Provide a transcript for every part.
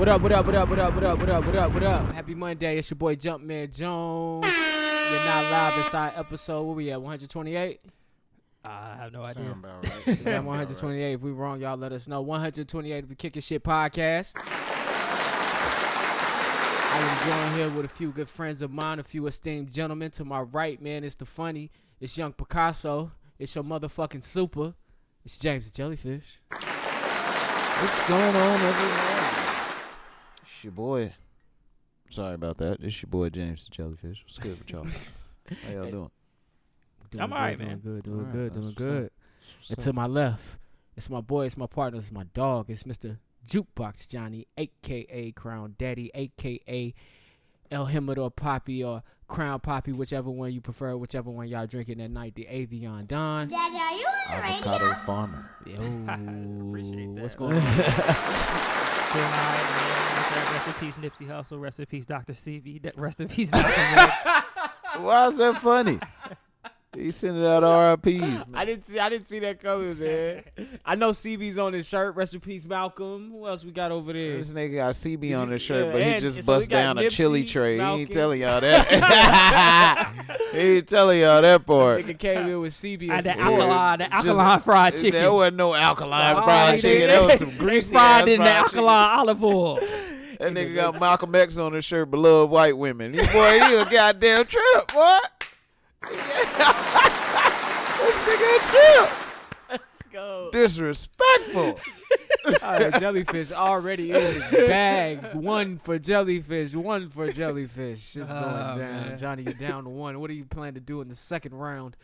What up? Happy Monday. It's your boy Jumpman Jones. We're now live inside episode, where we at, 128? I have no idea. About right. Yeah, 128. If we wrong, y'all let us know. 128 of the Kickin' Shit podcast. I am joined here with a few good friends of mine, a few esteemed gentlemen. To my right, man, it's the funny. It's Young Picasso. It's your motherfucking super. It's James the Jellyfish. What's going on, everyone? It's your boy. Sorry about that. It's your boy James the Jellyfish. What's good with y'all? How y'all doing? I'm alright, man. Doing good. And to my left, it's my boy, it's my partner, it's my dog. It's Mr. Jukebox Johnny, a.k.a. Crown Daddy, a.k.a. El Himador Poppy or Crown Poppy, whichever one you prefer, whichever one y'all drinking that night, the Avion Don. Daddy, are you on the Avocado radio? farmer. Appreciate that. What's going on? Doing all right, man. Rest in peace, Nipsey Hussle. Rest in peace, Dr. CB. Rest in peace, Malcolm X. Why is that funny? He sending out RIPs. I didn't see that coming, man. I know CB's on his shirt. Rest in peace, Malcolm. Who else we got over there? This nigga got CB on his shirt, Yeah, but he and just so we bust got down a Nipsey, chili tray. Malcolm. He ain't telling y'all that. He ain't telling y'all that part. Nigga came in with CB and And the some alkaline fried chicken. There wasn't no alkaline Oh, fried they chicken. did. That was some greasy fried ass in the fried alkaline olive oil. chicken. That nigga got Malcolm X on his shirt, beloved white women. Boy, he a goddamn trip, boy. This nigga a trip. Let's go. Disrespectful. All right, Jellyfish already in his bag. One for Jellyfish. It's going down. Man. Johnny, you're down to one. What do you plan to do in the second round?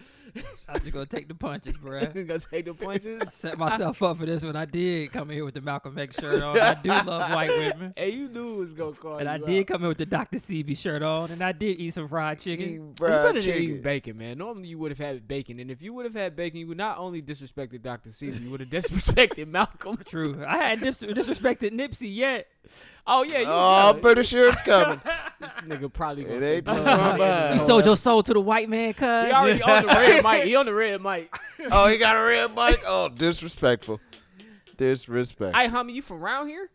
I'm just going to take the punches, bruh. Gonna take the punches? Set myself up for this one. I did come in here with the Malcolm X shirt on. I do love white women. Hey, you knew it was gonna call And you I out. did come in with the Dr. CB shirt on. And I did eat some fried chicken. Eating It's fried better than chicken. eating bacon, man. Normally you would have had bacon, and if you would have had bacon, you would not only disrespected Dr. C, you would have disrespected Malcolm. True. I hadn't disrespected Nipsey yet. Oh yeah, you Oh, I'm pretty sure it's coming. This nigga probably gonna It say ain't John too far Mayer. behind. You sold your soul to the white man, cuz. He already on the red mic. He on the red mic. Oh, he got a red mic? Oh, disrespectful. Disrespectful. Hey, homie, you from around here?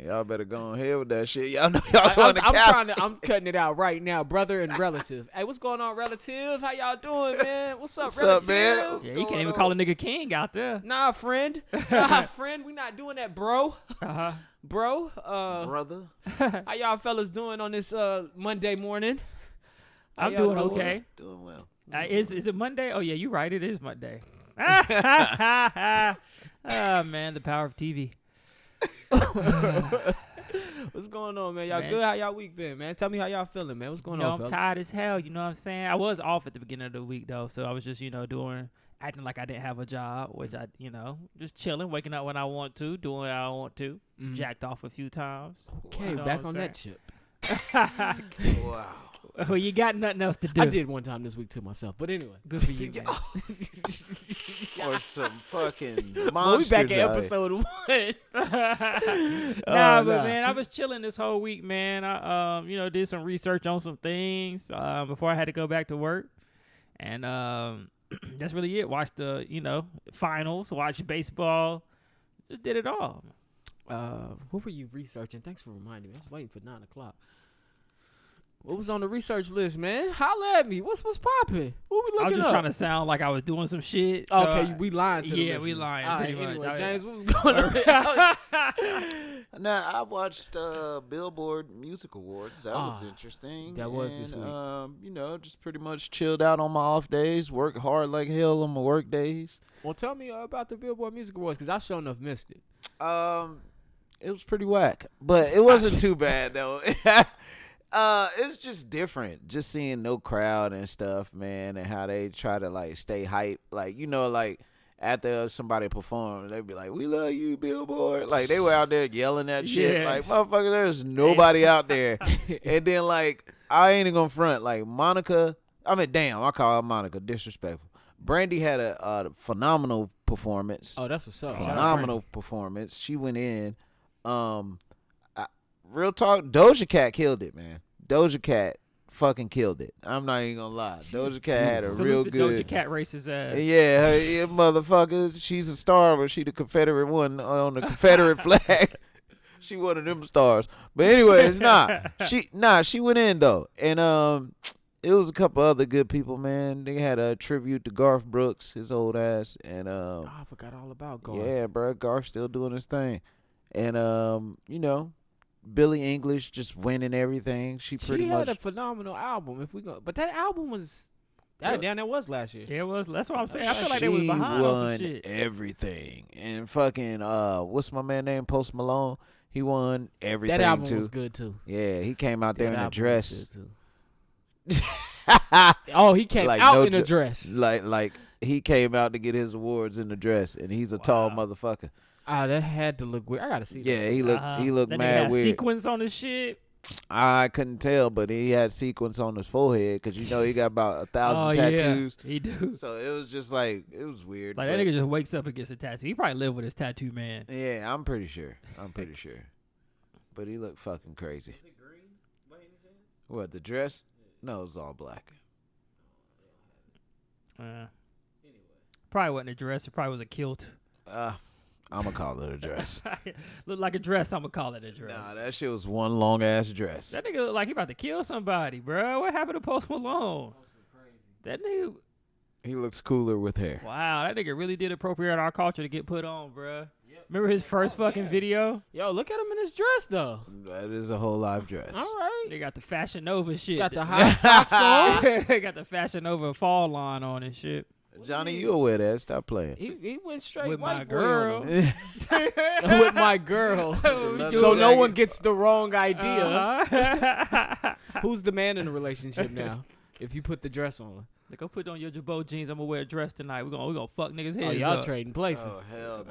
Y'all better go ahead with that shit. Y'all know y'all going to cap. I'm cutting it out right now, brother and relative. Hey, what's going on, relative? How y'all doing, man? What's up, What's relative? up, man? Yeah, you can't even call a nigga king out there. Nah, friend. Nah, friend. We not doing that, bro. Uh-huh. Bro, Brother. how y'all fellas doing on this Monday morning? How I'm y'all doing okay. Doing well. Is it Monday? Oh, yeah, you're right. It is Monday. Oh, man, the power of TV. What's going on, man? Y'all Man. good? How y'all week been, man? Tell me how y'all feeling, man. What's going on, I'm fella? tired as hell. You know what I'm saying? I was off at the beginning of the week, though, so I was just, acting like I didn't have a job, which I, just chilling, waking up when I want to, doing what I want to, Mhm. jacked off a few times. Okay, You know back what on I'm that chip. Wow. Well, you got nothing else to do. I did one time this week to myself, but anyway. Good for you, man. Or some fucking Well, we monsters back at out here. episode 1. Nah, but nah. man, I was chilling this whole week, man. I did some research on some things before I had to go back to work, and that's really it. Watched the finals, watched baseball, just did it all. What were you researching? Thanks for reminding me. I was waiting for 9 o'clock. What was on the research list, man? Holla at me. What's popping? What we looking I was just up? trying to sound like I was doing some shit. so Okay, we lying to the yeah, we listeners. lying, All pretty right, much. anyway, Oh, James, what was going on? Now, I watched Billboard Music Awards. That was Ah, interesting. that was this week. Just pretty much chilled out on my off days, work hard like hell on my work days. Well, tell me about the Billboard Music Awards, because I sure enough missed it. It was pretty whack, but it wasn't too bad though. It's just different, just seeing no crowd and stuff, man, and how they try to like stay hype, like after somebody performed, they'd be like, "We love you, Billboard." Like they were out there yelling that shit, Yeah. like motherfucker, there's nobody out there. And then like I ain't even gonna front, like Monica. I mean, damn, I call her Monica, disrespectful. Brandy had a phenomenal performance. Oh, that's what's up. Shout out Phenomenal performance. She went in. Real talk, Doja Cat killed it, man. Doja Cat fucking killed it. I'm not even gonna lie. Doja Cat had a Salute real the good. Doja Cat racist ass. Yeah, motherfucker. She's a star, but she the Confederate one on the Confederate flag. She one of them stars. But anyways, she went in though, and it was a couple other good people, man. They had a tribute to Garth Brooks, his old ass, and I forgot all about Garth. yeah, bro, Garth still doing his thing, and you know, Billie Eilish just winning everything. She had a phenomenal album. But that album was. Damn, that was last year. Yeah, it was. That's what I'm saying. I feel like they was behind on some shit. Everything. And fucking what's my man name? Post Malone. He won everything. That album too. was good too. Yeah, he came out there in a dress. Oh, he came out in a dress. Like he came out to get his awards in a dress, and he's a tall motherfucker. Ah, that had to look weird. I gotta see. Yeah, that. he looked that mad had weird. Sequins on his shit. I couldn't tell, but he had sequins on his forehead because you know he got about 1,000 tattoos. Yeah, he do. So it was just like it was weird. Like that nigga just wakes up and gets a tattoo. He probably live with his tattoo man. Yeah, I'm pretty sure. But he looked fucking crazy. Is it green by any chance? What, the dress? No, it was all black. Anyway, probably wasn't a dress. It probably was a kilt. I'm going to call it a dress. Look like a dress. I'm going to call it a dress. Nah, that shit was one long-ass dress. That nigga look like he about to kill somebody, bro. What happened to Post Malone? That nigga. He looks cooler with hair. Wow, that nigga really did appropriate our culture to get put on, bro. Yep. Remember his first fucking video? Yo, look at him in his dress, though. That is a whole live dress. All right. They got the Fashion Nova shit. Got the high socks on. They got the Fashion Nova fall line on and shit. Johnny, you'll wear that. Stop playing. He went straight With my white girl. With my girl. So no one gets the wrong idea. Who's the man in the relationship now? If you put the dress on. Like, go put on your Jabot jeans. I'm gonna wear a dress tonight. We gonna fuck niggas' heads up. Oh, y'all trading places. Oh, hell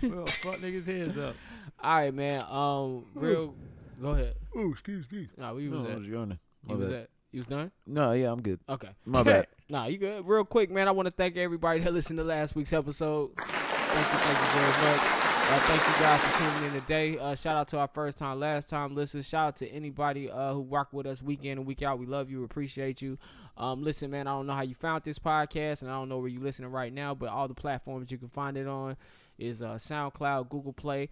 We gonna fuck niggas' heads up. All right, man. Go ahead. Oh, excuse me. Nah, where you was at? You was done? No, yeah, I'm good. Okay. My bad. Nah, you good. Real quick, man, I want to thank everybody that listened to last week's episode. Thank you very much. Thank you guys for tuning in today. Shout out to our first time, last time listeners. Shout out to anybody who rock with us week in and week out. We love you, appreciate you. Listen, man, I don't know how you found this podcast, and I don't know where you're listening right now, but all the platforms you can find it on is SoundCloud, Google Play,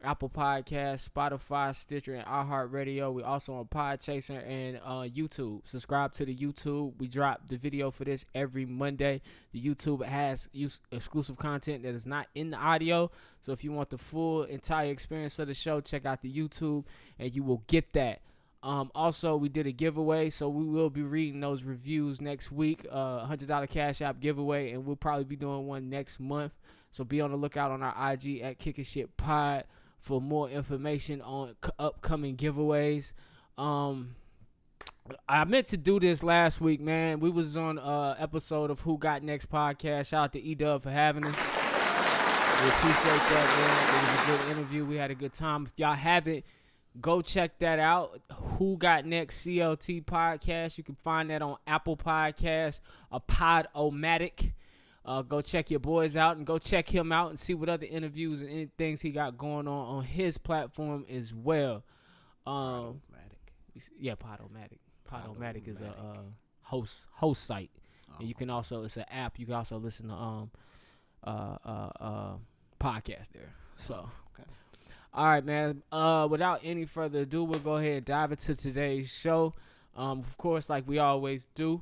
Apple Podcasts, Spotify, Stitcher, and iHeartRadio. We're also on Podchaser and YouTube. Subscribe to the YouTube. We drop the video for this every Monday. The YouTube has exclusive content that is not in the audio. So if you want the full entire experience of the show, check out the YouTube and you will get that. Also, we did a giveaway, so we will be reading those reviews next week. $100 Cash App giveaway, and we'll probably be doing one next month. So be on the lookout on our IG at kickinshitpod for more information on upcoming giveaways. I meant to do this last week, man. We was on episode of Who Got Next podcast. Shout out to E-Dub for having us. We appreciate that, man. It was a good interview. We had a good time. If y'all haven't, go check that out. Who Got Next CLT podcast. You can find that on Apple Podcasts, a Podomatic. Go check your boys out and go check him out and see what other interviews and any things he got going on his platform as well. Podomatic. Yeah, Podomatic. Podomatic is a host site, and you can also, it's an app. You can also listen to podcast there. So, okay. All right, man. Without any further ado, we'll go ahead and dive into today's show. Of course, like we always do,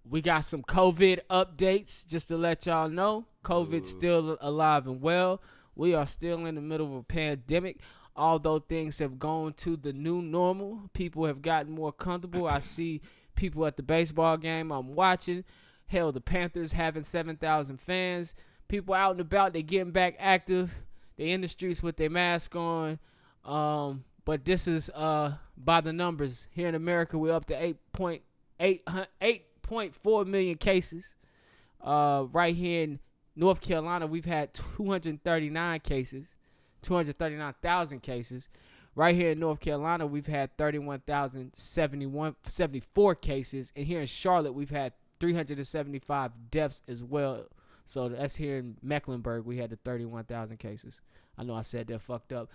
we got some COVID updates just to let y'all know. COVID's still alive and well. We are still in the middle of a pandemic. Although things have gone to the new normal, people have gotten more comfortable. I see people at the baseball game I'm watching. Hell, the Panthers having 7,000 fans. People out and about, they getting back active. They in the streets with their mask on. But this is by the numbers. Here in America, we're up to 8.4 million cases. Right here in North Carolina, we've had 239,000 cases. Right here in North Carolina, we've had 31,074 cases. And here in Charlotte, we've had 375 deaths as well. So that's here in Mecklenburg. We had the 31,000 cases. I know I said that fucked up.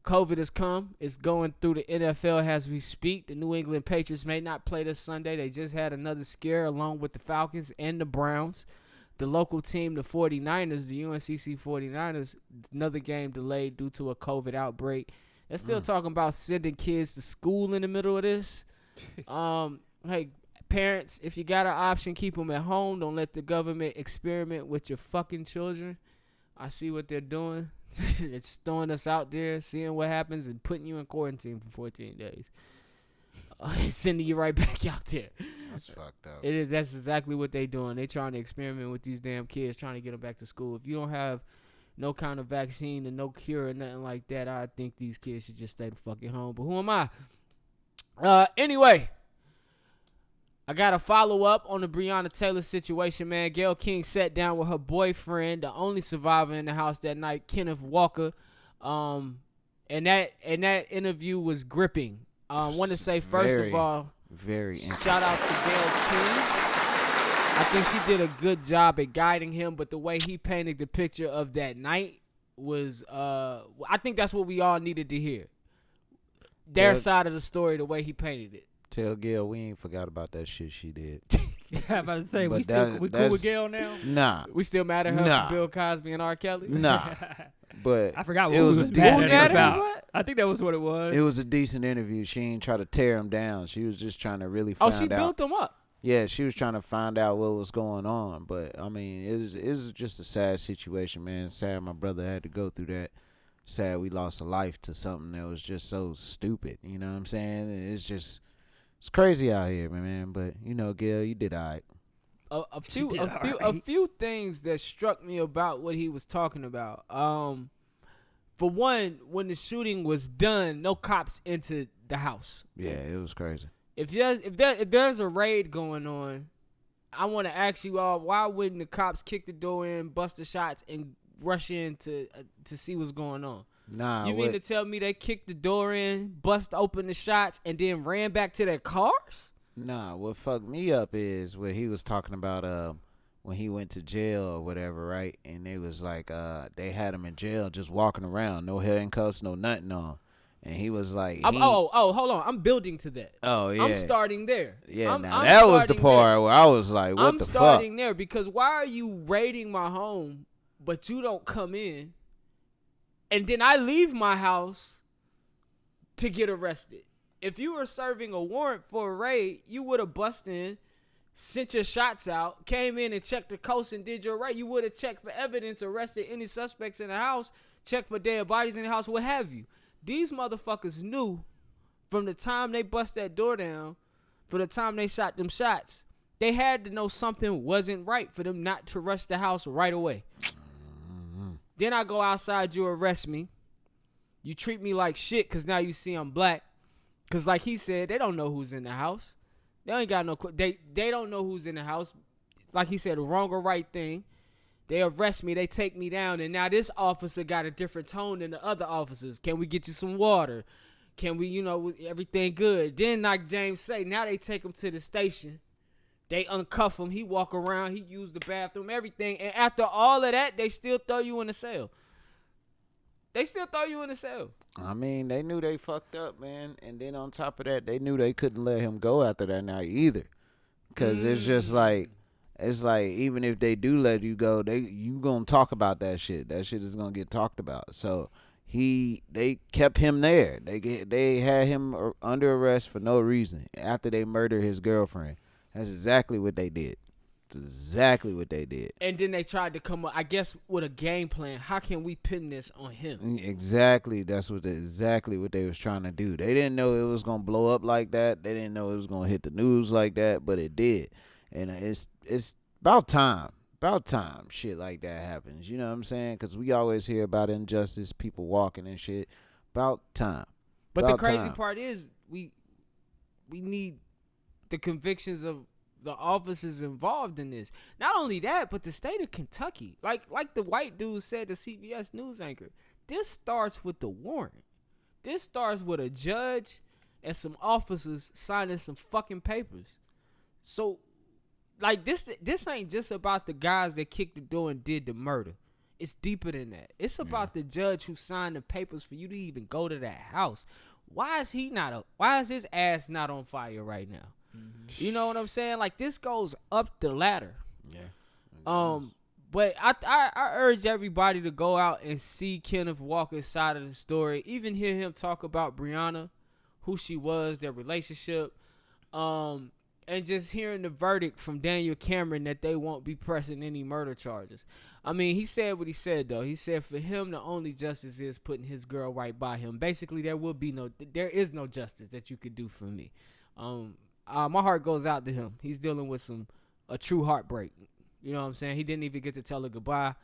COVID has come. It's going through the NFL as we speak. The New England Patriots may not play this Sunday. They just had another scare along with the Falcons and the Browns. the local team, the 49ers, the UNCC 49ers, another game delayed due to a COVID outbreak. They're still talking about sending kids to school in the middle of this. Hey, parents, if you got an option, keep them at home. Don't let the government experiment with your fucking children. I see what they're doing. It's throwing us out there, seeing what happens, and putting you in quarantine for 14 days. Sending you right back out there. That's fucked up. It is. That's exactly what they doing. They trying to experiment with these damn kids, trying to get them back to school. If you don't have no kind of vaccine and no cure or nothing like that, I think these kids should just stay the fucking home. But who am I? Anyway, I got a follow-up on the Breonna Taylor situation, man. Gayle King sat down with her boyfriend, the only survivor in the house that night, Kenneth Walker. And that interview was gripping. I want to say, first of all, very shout out to Gayle King. I think she did a good job at guiding him, but the way he painted the picture of that night was, I think that's what we all needed to hear. Their side of the story, the way he painted it. Tell Gayle we ain't forgot about that shit she did. I'm about to say, we cool with Gayle now? Nah. We still mad at her for Bill Cosby and R. Kelly? Nah. But I forgot what it was mad at her about. What? I think that was what it was. It was a decent interview. She ain't try to tear him down. She was just trying to really find out. Oh, she built him up. Yeah, she was trying to find out what was going on. But, I mean, it was just a sad situation, man. Sad my brother had to go through that. Sad we lost a life to something that was just so stupid. You know what I'm saying? It's crazy out here, man. But, you know, Gayle, you did all right. A few things that struck me about what he was talking about. For one, when the shooting was done, no cops entered the house. Yeah, it was crazy. If there's a raid going on, I want to ask you all, why wouldn't the cops kick the door in, bust the shots, and rush in to see what's going on? Nah. You mean to tell me they kicked the door in, bust open the shots, and then ran back to their cars? Nah, what fucked me up is what he was talking about when he went to jail or whatever, right? And they was like, they had him in jail just walking around, no handcuffs, no nothing on. And he was like, hold on. I'm building to that. Oh, yeah. I'm starting there. Yeah, that was the part where I was like, what the fuck? I'm starting there because why are you raiding my home, but you don't come in, and then I leave my house to get arrested? If you were serving a warrant for a raid, you would have busted in, sent your shots out, came in and checked the coast and did your raid. You would have checked for evidence, arrested any suspects in the house, checked for dead bodies in the house, what have you. These motherfuckers knew from the time they bust that door down, from the time they shot them shots, they had to know something wasn't right for them not to rush the house right away. Then I go outside, you arrest me. You treat me like shit because now you see I'm black. Because like he said, they don't know who's in the house. They ain't got no they don't know who's in the house. Like he said, wrong or right thing. They arrest me, they take me down, and now this officer got a different tone than the other officers. Can we get you some water? Can we, everything good? Then like James say, now they take him to the station. They uncuff him. He walk around. He use the bathroom, everything. And after all of that, they still throw you in the cell. I mean, they knew they fucked up, man. And then on top of that, they knew they couldn't let him go after that night either. Because it's just like, even if they do let you go, you going to talk about that shit. That shit is going to get talked about. So they kept him there. They had him under arrest for no reason after they murdered his girlfriend. That's exactly what they did. And then they tried to come up, I guess, with a game plan. How can we pin this on him? Exactly. That's exactly what they was trying to do. They didn't know it was going to blow up like that. They didn't know it was going to hit the news like that, but it did. And it's about time. Shit like that happens. You know what I'm saying? Because we always hear about injustice, people walking and shit. About time. But the crazy part is we need the convictions of the officers involved in this. Not only that, but the state of Kentucky. Like the white dude said to CBS News anchor, this starts with the warrant. This starts with a judge and some officers signing some fucking papers. So, like, this ain't just about the guys that kicked the door and did the murder. It's deeper than that. It's about the judge who signed the papers for you to even go to that house. Why is his ass not on fire right now? Mm-hmm. You know what I'm saying? Like, this goes up the ladder. Yeah. But I urge everybody to go out and see Kenneth Walker's side of the story. Even hear him talk about Brianna, who she was, their relationship, and just hearing the verdict from Daniel Cameron that they won't be pressing any murder charges. I mean, he said what he said, though. He said for him, the only justice is putting his girl right by him. Basically, there is no justice that you could do for me. My heart goes out to him. He's dealing with a true heartbreak. You know what I'm saying? He didn't even get to tell her goodbye.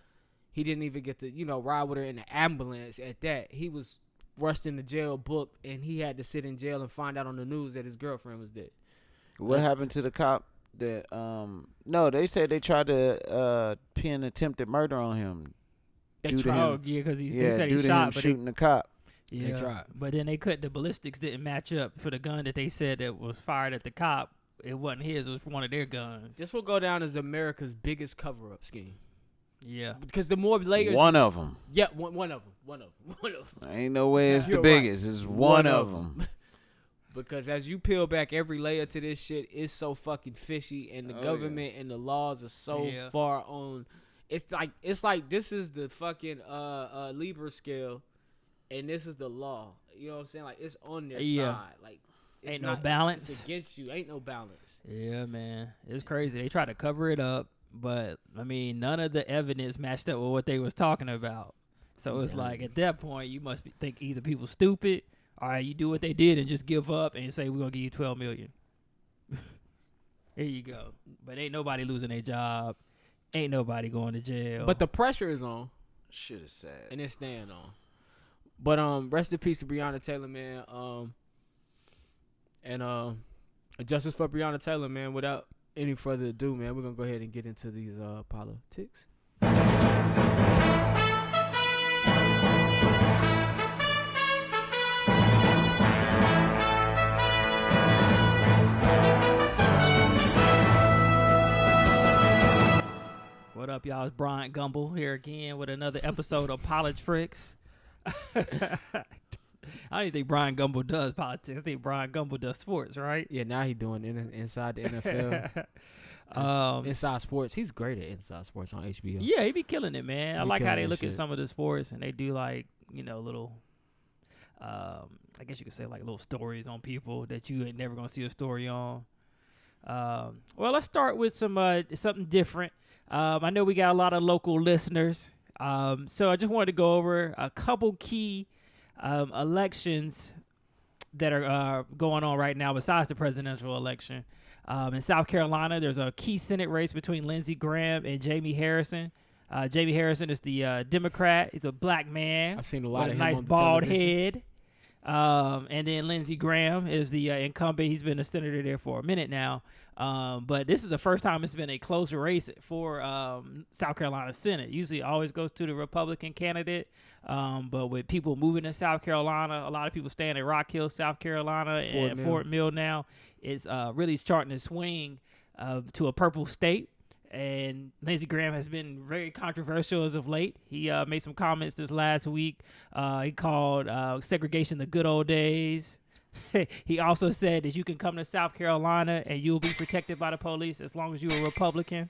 He didn't even get to, ride with her in the ambulance at that. He was rushed in the jail, booked, and he had to sit in jail and find out on the news that his girlfriend was dead. What happened to the cop that, no, they said they tried to pin attempted murder on him. They tried, because they said he shot, but shooting the cop. Yeah, they tried. But then the ballistics didn't match up for the gun that they said that was fired at the cop. It wasn't his. It was one of their guns. This will go down as America's biggest cover-up scheme. Yeah. Because the more layers... One of them. Yeah, one of them. Ain't no way it's the biggest. Right. It's one of them. Because as you peel back every layer to this shit, it's so fucking fishy, and the government and the laws are so far on... It's like this is the fucking Libra scale, and this is the law. You know what I'm saying? Like, it's on their side. Like... Ain't no balance. It's against you. Ain't no balance. Yeah, man. It's crazy. They try to cover it up, but, I mean, none of the evidence matched up with what they was talking about. So it's like, at that point, you must think either people stupid, or you do what they did and just give up and say, we're going to give you $12 million. Here you go. But ain't nobody losing their job. Ain't nobody going to jail. But the pressure is on. Shit is sad. And it's staying on. But rest in peace to Breonna Taylor, man. And justice for Breonna Taylor, man. Without any further ado, man, we're going to go ahead and get into these politics. What up, y'all? It's Brian Gumble here again with another episode of Politics. I don't even think Brian Gumble does politics. I think Brian Gumble does sports, right? Yeah, now he's doing inside the NFL. Inside sports. He's great at inside sports on HBO. Yeah, he be killing it, man. I like how they look at some of the sports and they do like, little, I guess you could say like little stories on people that you ain't never going to see a story on. Well, let's start with something different. I know we got a lot of local listeners. So I just wanted to go over a couple key elections that are going on right now besides the presidential election. In South Carolina, there's a key Senate race between Lindsey Graham and Jamie Harrison. Jamie Harrison is the Democrat. He's a black man. I've seen a lot with of a him nice on the bald television. head. And then Lindsey Graham is the incumbent. He's been a senator there for a minute now. But this is the first time it's been a close race for South Carolina Senate. Usually it always goes to the Republican candidate. But with people moving to South Carolina, a lot of people staying at Rock Hill, South Carolina, and Fort Mill now, it's really starting to swing to a purple state. And Lindsey Graham has been very controversial as of late. He made some comments this last week. He called segregation the good old days. He also said that you can come to South Carolina and you'll be protected by the police as long as you're a Republican.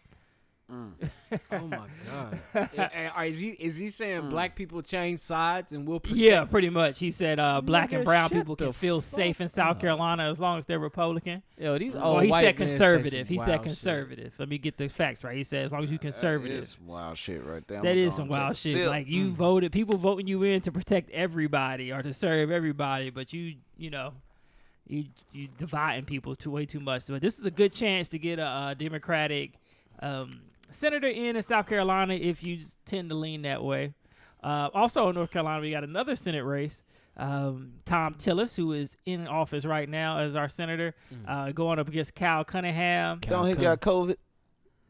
Oh my God! Is he saying black people change sides and will protect? Yeah, pretty much. He said black and brown people can feel safe in South Carolina as long as they're Republican. Yo, these old he white said conservative. He said shit. conservative. Let me get the facts right. He said as long as you conservative. That is wild shit right there. That is some wild shit. Like you voted, people voting you in to protect everybody or to serve everybody, but you dividing people way too much. So this is a good chance to get a Democratic senator in South Carolina if you tend to lean that way. Also in North Carolina, we got another Senate race. Tom Tillis, who is in office right now as our senator, going up against Cal Cunningham. Don't he got COVID?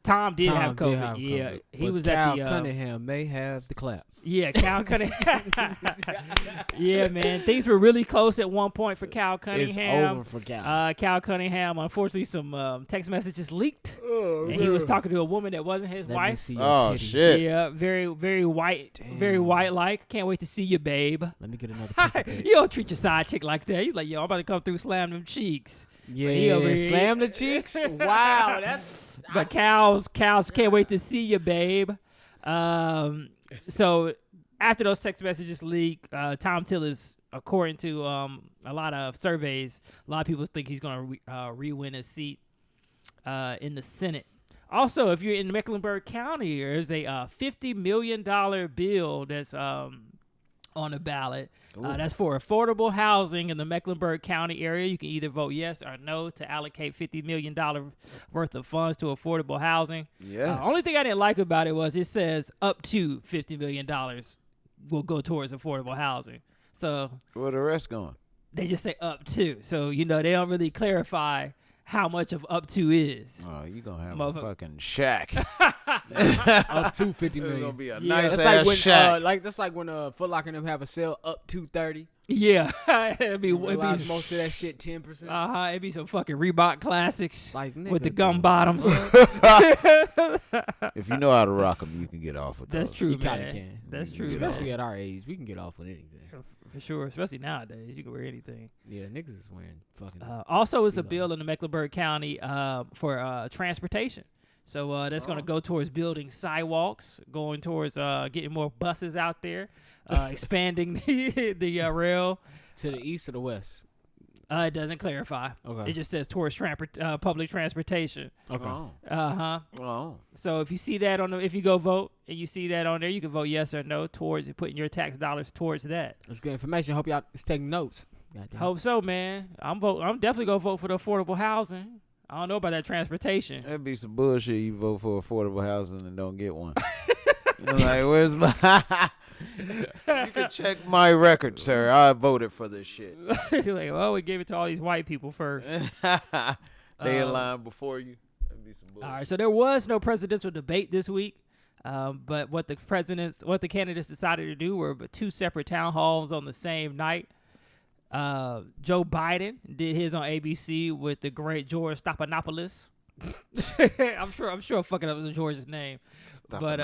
Tom did have COVID. Yeah, he was Cal at the. Cunningham may have the clap. Yeah, Cal Cunningham. Yeah, man, things were really close at one point for Cal Cunningham. It's over for Cal. Cal Cunningham, unfortunately, some text messages leaked, and he was talking to a woman that wasn't his wife. Oh shit! Yeah, very, very white, very white-like. Can't wait to see you, babe. Let me get another piece of cake. You don't treat your side chick like that. You're like, yo, I'm about to come through, slam them cheeks. Yeah, over here- slam the cheeks. Wow, that's But cows can't wait to see you, babe. So after those text messages leak, Tom Tillis, according to a lot of surveys, a lot of people think he's going to re-win his seat in the Senate. Also, if you're in Mecklenburg County, there's a $50 million bill that's on the ballot. That's for affordable housing in the Mecklenburg County area. You can either vote yes or no to allocate $50 million worth of funds to affordable housing. Yes. Only thing I didn't like about it was it says up to $50 million will go towards affordable housing. So Where the rest going? they just say up to. So, they don't really clarify how much of up to is. Oh, you gonna have a Motherfucker. fucking shack. up to 50 It's gonna million. be a Yeah. nice That's ass like when shack. that's like when Foot Locker and them have a sale up to 30. Yeah. it'd be Realize most of that shit 10%. it'd be some fucking Reebok classics Like with the nigga, gum bro. bottoms. If you know how to rock them, you can get off with those. That's true, You kind man. of can. That's true, Especially man. at our age, we can get off with anything. For sure, especially nowadays. You can wear anything. Yeah, niggas is wearing fucking. Also, it's a Reebok. bill in the Mecklenburg County for transportation. So that's going to go towards building sidewalks, going towards getting more buses out there, expanding the rail. To the east or the west? It doesn't clarify. Okay. It just says towards public transportation. Okay. Oh. Oh. So if you see that if you go vote and you see that on there, you can vote yes or no towards putting your tax dollars towards that. That's good information. Hope y'all is taking notes. Goddamn. Hope so, man. I'm definitely gonna vote for the affordable housing. I don't know about that transportation. That'd be some bullshit. You vote for affordable housing and don't get one. You're like, where's my? You can check my record, sir. I voted for this shit. Like, well, we gave it to all these white people first. They in line before you. That'd be some bullshit. All right, so there was no presidential debate this week, but what the candidates decided to do were two separate town halls on the same night. Joe Biden did his on ABC with the great George Stephanopoulos. I'm sure I'm fucking up George's name. But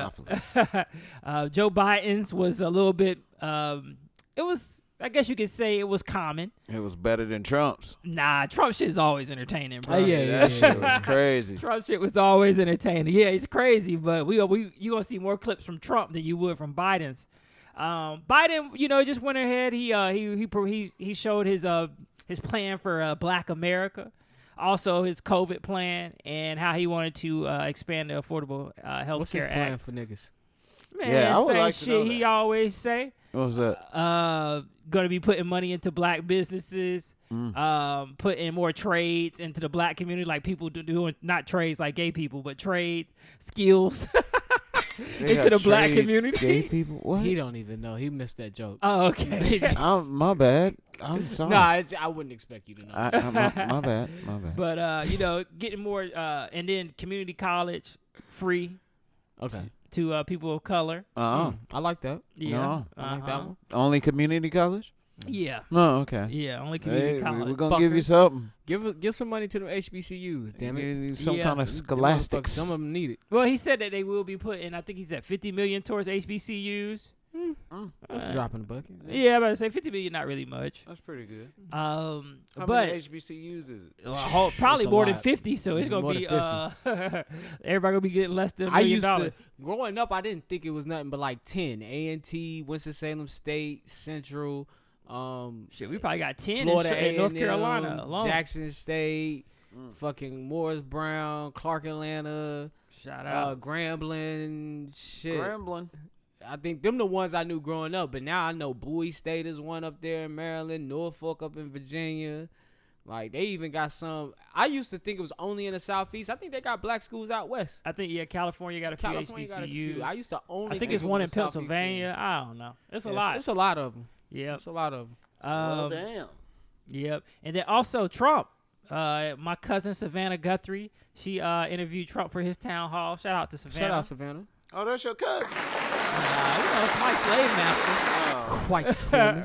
Joe Biden's was a little bit it was, I guess you could say it was common. It was better than Trump's. Nah, Trump shit is always entertaining, bro. That shit was crazy. Trump shit was always entertaining. Yeah, it's crazy, but you gonna see more clips from Trump than you would from Biden's. Biden, just went ahead. He showed his plan for Black America. Also, his COVID plan and how he wanted to expand the Affordable Health Care What's his Act. plan for niggas? Man, Yeah, I would same like to shit know he that. always say. What was that? Gonna be putting money into black businesses, putting more trades into the black community, like people doing not trades like gay people, but trade skills into the black community. Gay people? What? He don't even know. He missed that joke. Oh, okay. My bad. I'm sorry. Nah, I wouldn't expect you to know. My bad. My bad. But getting more, and then community college free Okay. to people of color. I like that. Yeah, No. I like that one. Only community college? Yeah, Oh, okay. yeah. Only community Hey, college. we're gonna give you something. Give some money to the HBCUs, damn it. Give you some Yeah. kind of Them motherfuckers, scholastics. Some of them need it. Well, he said that they will be putting. I think he said $50 million towards HBCUs. That's a drop in the bucket. Yeah, I'm about to say $50 million, not really much. That's pretty good. How How but many HBCUs is it? probably It's a more than lot. 50. So it's gonna More be than everybody gonna be getting less than $1 I million. used to growing up. I didn't think it was nothing but like 10. A&T, Winston-Salem State, Central, Shit, we probably got 10 Florida in North A&M, Carolina alone. Jackson State, fucking Morris Brown, Clark Atlanta, Shout out. Grambling, shit. Grambling. I think them the ones I knew growing up, but now I know Bowie State is one up there in Maryland, Norfolk up in Virginia. Like, they even got some. I used to think it was only in the Southeast. I think they got black schools out west. I think California got a few California got a few. HBCUs. I used to only I think it it's one was in a Southeast Pennsylvania. thing. I don't know. It's a Yeah, lot. It's a lot of them. Yep. It's a lot of them. Well, damn. Yep. And then also Trump. My cousin Savannah Guthrie, she interviewed Trump for his town hall. Shout out to Savannah. Shout out Savannah. Oh, that's your cousin. Probably slave master. Oh. Quite.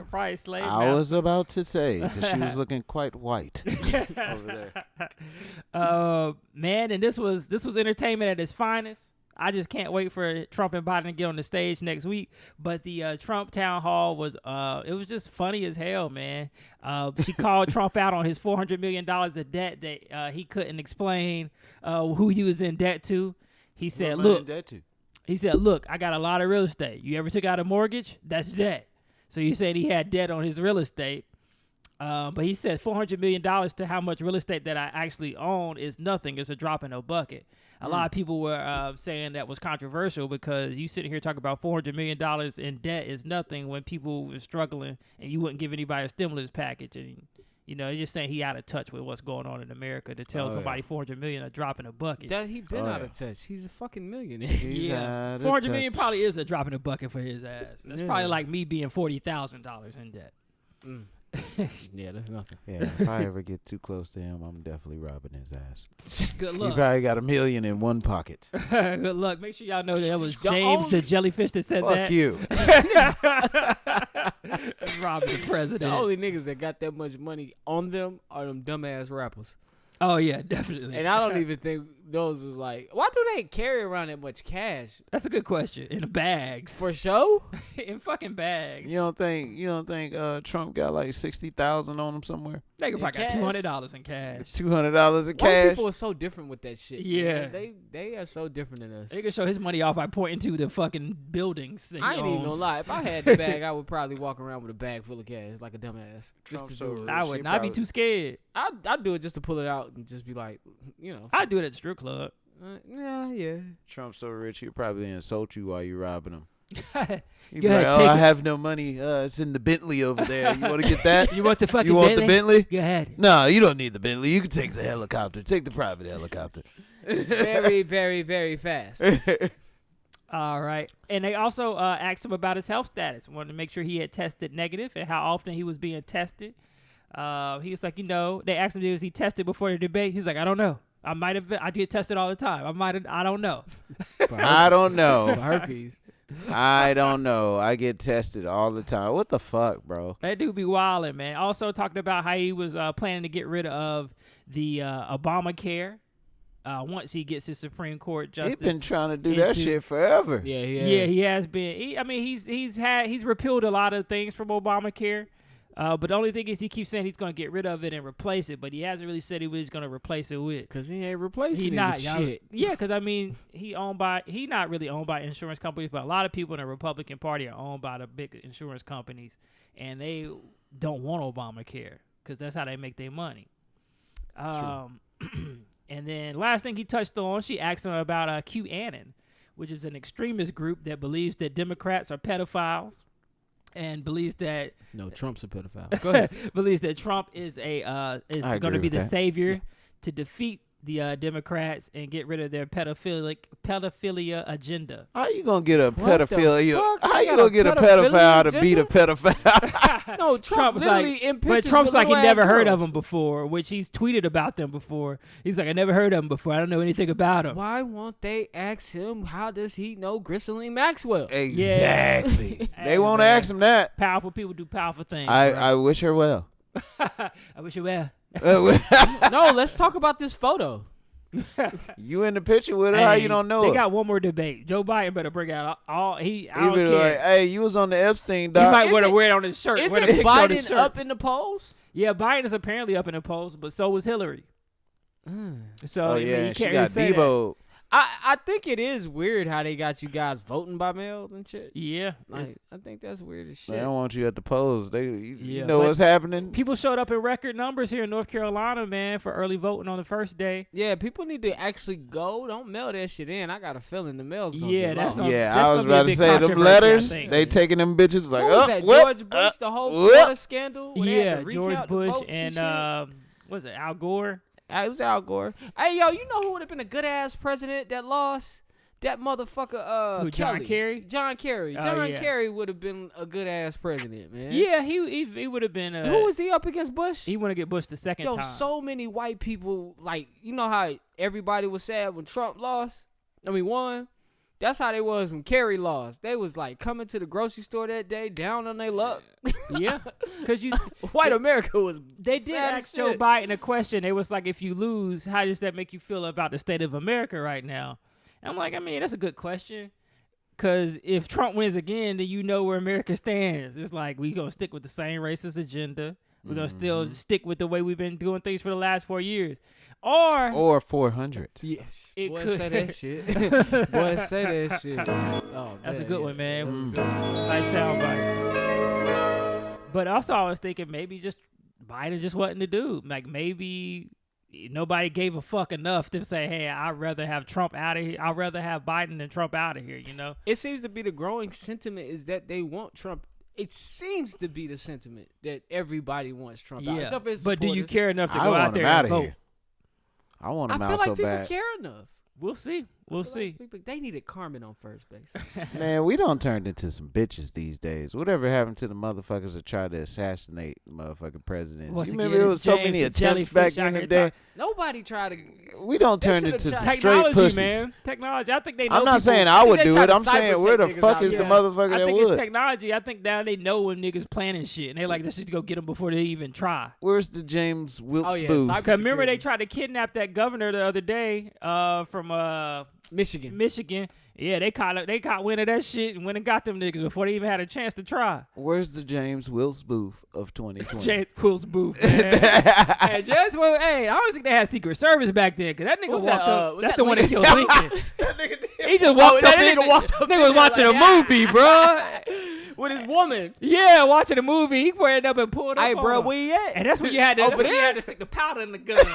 Probably slave I master. was about to say, because she was looking quite white over there. Man, and this was entertainment at its finest. I just can't wait for Trump and Biden to get on the stage next week. But the Trump town hall was it was just funny as hell, man. She called Trump out on his $400 million of debt that he couldn't explain who he was in debt to. He said, "Look, he said, look, I got a lot of real estate. You ever took out a mortgage? That's debt." So you said he had debt on his real estate. But he said $400 million to how much real estate that I actually own is nothing. It's a drop in a bucket. A lot of people were saying that was controversial because you sitting here talking about $400 million in debt is nothing when people were struggling and you wouldn't give anybody a stimulus package. And, you know, he's just saying he out of touch with what's going on in America to tell somebody $400 million a drop in a bucket. That he been out of touch. He's a fucking millionaire. Yeah, $400 million probably is a drop in a bucket for his ass. That's probably like me being $40,000 in debt. Yeah, that's nothing. Yeah, if I ever get too close to him, I'm definitely robbing his ass. Good luck. He probably got $1 million in one pocket. Good luck. Make sure y'all know that was James the jellyfish that said that. Fuck you. Robbing the president. The only niggas that got that much money on them are them dumbass rappers. Oh, yeah, definitely. And I don't even think those is like, why do they carry around that much cash? That's a good question. In bags. For show? In fucking bags. You don't think Trump got like 60,000 on him somewhere? They could probably got $200 in cash. $200 in White cash. people are so different with that shit. Yeah. Man. They are so different than us. They could show his money off by pointing to the fucking buildings that he I ain't even gonna owns. lie. If I had the bag, I would probably walk around with a bag full of cash like a dumbass. Just to do it. I would not be too scared. I'd do it just to pull it out and just be like, you know. I'd do it at the strip club. Yeah. Trump's so rich, he'll probably insult you while you're robbing him. He'd Go be like, ahead, take I it. have no money. It's in the Bentley over there. You want to get that? You want the fucking You want Bentley? the Bentley? Go ahead. No, you don't need the Bentley. You can take the helicopter. Take the private helicopter. It's very, very, very fast. All right. And they also asked him about his health status. Wanted to make sure he had tested negative and how often he was being tested. He was like, you know, they asked him, was he tested before the debate? He's like, I don't know. I might have been. I get tested all the time. I don't know. I don't know. Herpes. I don't know. I get tested all the time. What the fuck, bro? That dude be wildin', man. Also talking about how he was planning to get rid of the Obamacare once he gets his Supreme Court justice. He's been trying to do that shit forever. Yeah. He has been. He's repealed a lot of things from Obamacare. But the only thing is he keeps saying he's going to get rid of it and replace it, but he hasn't really said what he's going to replace it with. Because he ain't replacing it with shit. Yeah, because, I mean, he not really owned by insurance companies, but a lot of people in the Republican Party are owned by the big insurance companies, and they don't want Obamacare because that's how they make their money. And then last thing he touched on, she asked him about QAnon, which is an extremist group that believes that Democrats are pedophiles. And believes that Trump's a pedophile. Go ahead. Believes that Trump is going to be the savior to defeat the Democrats and get rid of their pedophilia agenda. How you gonna get a pedophile? fuck? How you gonna get a pedophile to beat a pedophile? No, Trump was literally like, in but pictures Trump's with like he little-ass never heard of girls. them before, which he's tweeted about them before. He's like, I never heard of them before. I don't know anything about them. Why won't they ask him how does he know Ghislaine Maxwell? Exactly. Hey, They won't man. ask him that. Powerful people do powerful things. I wish her well. I wish you well. No, let's talk about this photo. You in the picture with her? How you don't know They her? got one more debate. Joe Biden better bring out all I He don't be care. like, hey, you was on the Epstein He doc. might Is wear it on his shirt. Isn't Wear the picture on his Biden shirt. up in the polls? Yeah, Biden is apparently up in the polls, but so was Hillary. So Oh I mean, yeah, you she can't got really say that. Debo. I think it is weird how they got you guys voting by mail and shit. Yeah, Like, I think that's weird as They shit. don't want you at the polls. You Yeah, know but what's happening. people showed up in record numbers here in North Carolina, man, for early voting on the first day. Yeah, people need to actually go. Don't mail that shit in. I got a feeling the mail's gonna Yeah, get that's lost. gonna- Yeah, that's I was gonna be a about to big say them controversy, letters. I think. They taking them bitches like, What was that? what? George Bush, the whole what? water scandal. where they had Yeah, to George recount the Bush votes and shit? was it Al Gore? It was Al Gore. Hey, yo, you know who would have been a good ass president that lost? That motherfucker, Who, John Kelly. Kerry? John Kerry. Oh, John yeah. Kerry would have been a good ass president, man. Yeah, he would have been. Who was he up against Bush? He want to get Bush the second Yo, time. so many white people, like, you know how everybody was sad when Trump won? That's how they was when Kerry lost. They was like coming to the grocery store that day, down on their luck. Yeah, because White America was. They did sad as ask Joe shit. Biden a question. It was like, if you lose, how does that make you feel about the state of America right now? And I'm like, I mean, that's a good question. Because if Trump wins again, then you know where America stands. It's like we going to stick with the same racist agenda. We're going to still stick with the way we've been doing things for the last 4 years. Or 400. Yeah. Boy, say that shit. Boy, say that shit. Oh, that's man, a good one, man. Mm. Nice soundbite. But also, I was thinking maybe just Biden just wasn't the dude. Like maybe nobody gave a fuck enough to say, hey, I'd rather have Trump out of here. I'd rather have Biden than Trump out of here, you know? It seems to be the growing sentiment is that they want Trump. It seems to be the sentiment that everybody wants Trump out. Except for his but do you supporters. care enough to I go want out him there out and of vote? here. I want him I out feel like so people bad. care enough. We'll see. We'll see. They needed Carmen on first base. Man, we don't turn into some bitches these days. Whatever happened to the motherfuckers that tried to assassinate motherfucking presidents? Once You again, remember there it's was so James many the attempts back jellyfish out in the here day? Nobody tried to. We don't They turn should've into tried- some straight Technology, pussies. man. Technology. I think they know. I'm not people- saying I would they do try it. to I'm saying cyber where the take niggas fuck out is here. the motherfucker I that think it's would? technology. I think now they know when niggas planning shit, and they like let's just go get them before they even try. Where's the James Wilkes Oh, yeah, Booth? cyber- Cause remember they Security. tried to kidnap that governor the other day, from Michigan. Michigan. Yeah, they caught wind of that shit and went and got them niggas before they even had a chance to try. Where's the James Wilkes Booth of 2020? James Quills Booth, man. Hey, James, well, hey, I don't think they had Secret Service back then, cause that nigga Was walked that, up. was That's that the one that killed Lincoln? Lincoln. He just walked up. that in nigga walked up Nigga in was there watching like, a movie, bro. With his woman. Yeah, watching a movie. He pulled up and pulled up. Hey, on bro, him. where you at? And that's when you had to. Over That's when you there? had to stick the powder in the gun.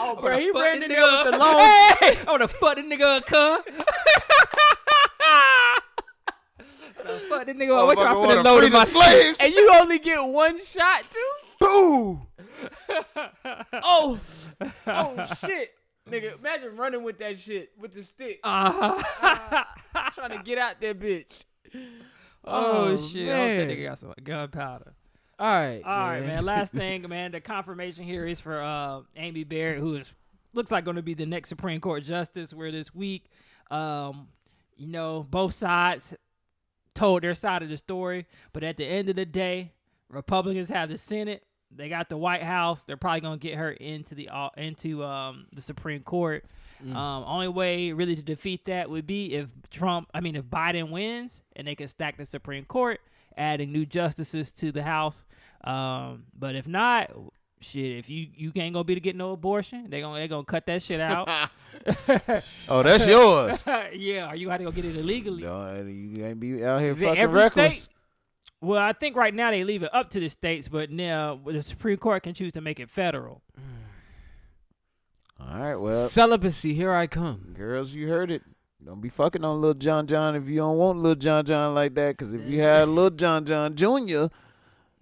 Oh, bro, he Fuck ran the in there with the nigga. long. Hey, I wanna fuck the nigga up, cuz. Fuck the nigga up. What y'all Motherfucker finna wanna load free in the my slaves. And you only get one shot, too? Boo! Oh shit. Nigga, imagine running with that shit, with the stick. Trying to get out that bitch. Oh, shit. man. Okay, nigga got some gunpowder. All right, All right, man. Last thing, man. The confirmation here is for Amy Barrett, who looks like going to be the next Supreme Court justice. Where this week, you know, both sides told their side of the story, but at the end of the day, Republicans have the Senate. They got the White House. They're probably going to get her into the Supreme Court. Only way really to defeat that would be if Biden wins and they can stack the Supreme Court, adding new justices to the House. But if not, shit, if you ain't gonna be to get no abortion, they gonna cut that shit out. Oh, that's yours. Yeah, or you got to go get it illegally. No, you ain't be out here Is it fucking every reckless. state? Well, I think right now they leave it up to the states, but now the Supreme Court can choose to make it federal. All right, well, Celibacy, here I come. girls, you heard it. Don't be fucking on Lil John John if you don't want Lil John John like that. Because if you had Lil John John Jr.,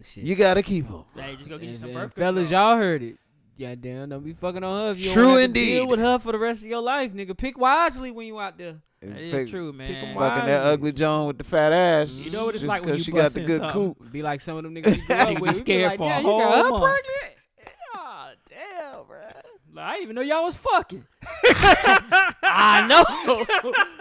Shit. you got to keep him. Hey, just go get you some And birth fellas, control. y'all heard it. Goddamn, don't be fucking on her if you True don't have to indeed. deal with her for the rest of your life, nigga. Pick wisely when you out there. That If is true, man. Fucking that ugly John with the fat ass. You know what it's just like when 'cause you she got the busting good something. coop. Be like some of them niggas you grew up Nigga with. be You scared like, for a damn, whole you got her month. pregnant? Oh, damn, bro. Like, I didn't even know y'all was fucking. I know.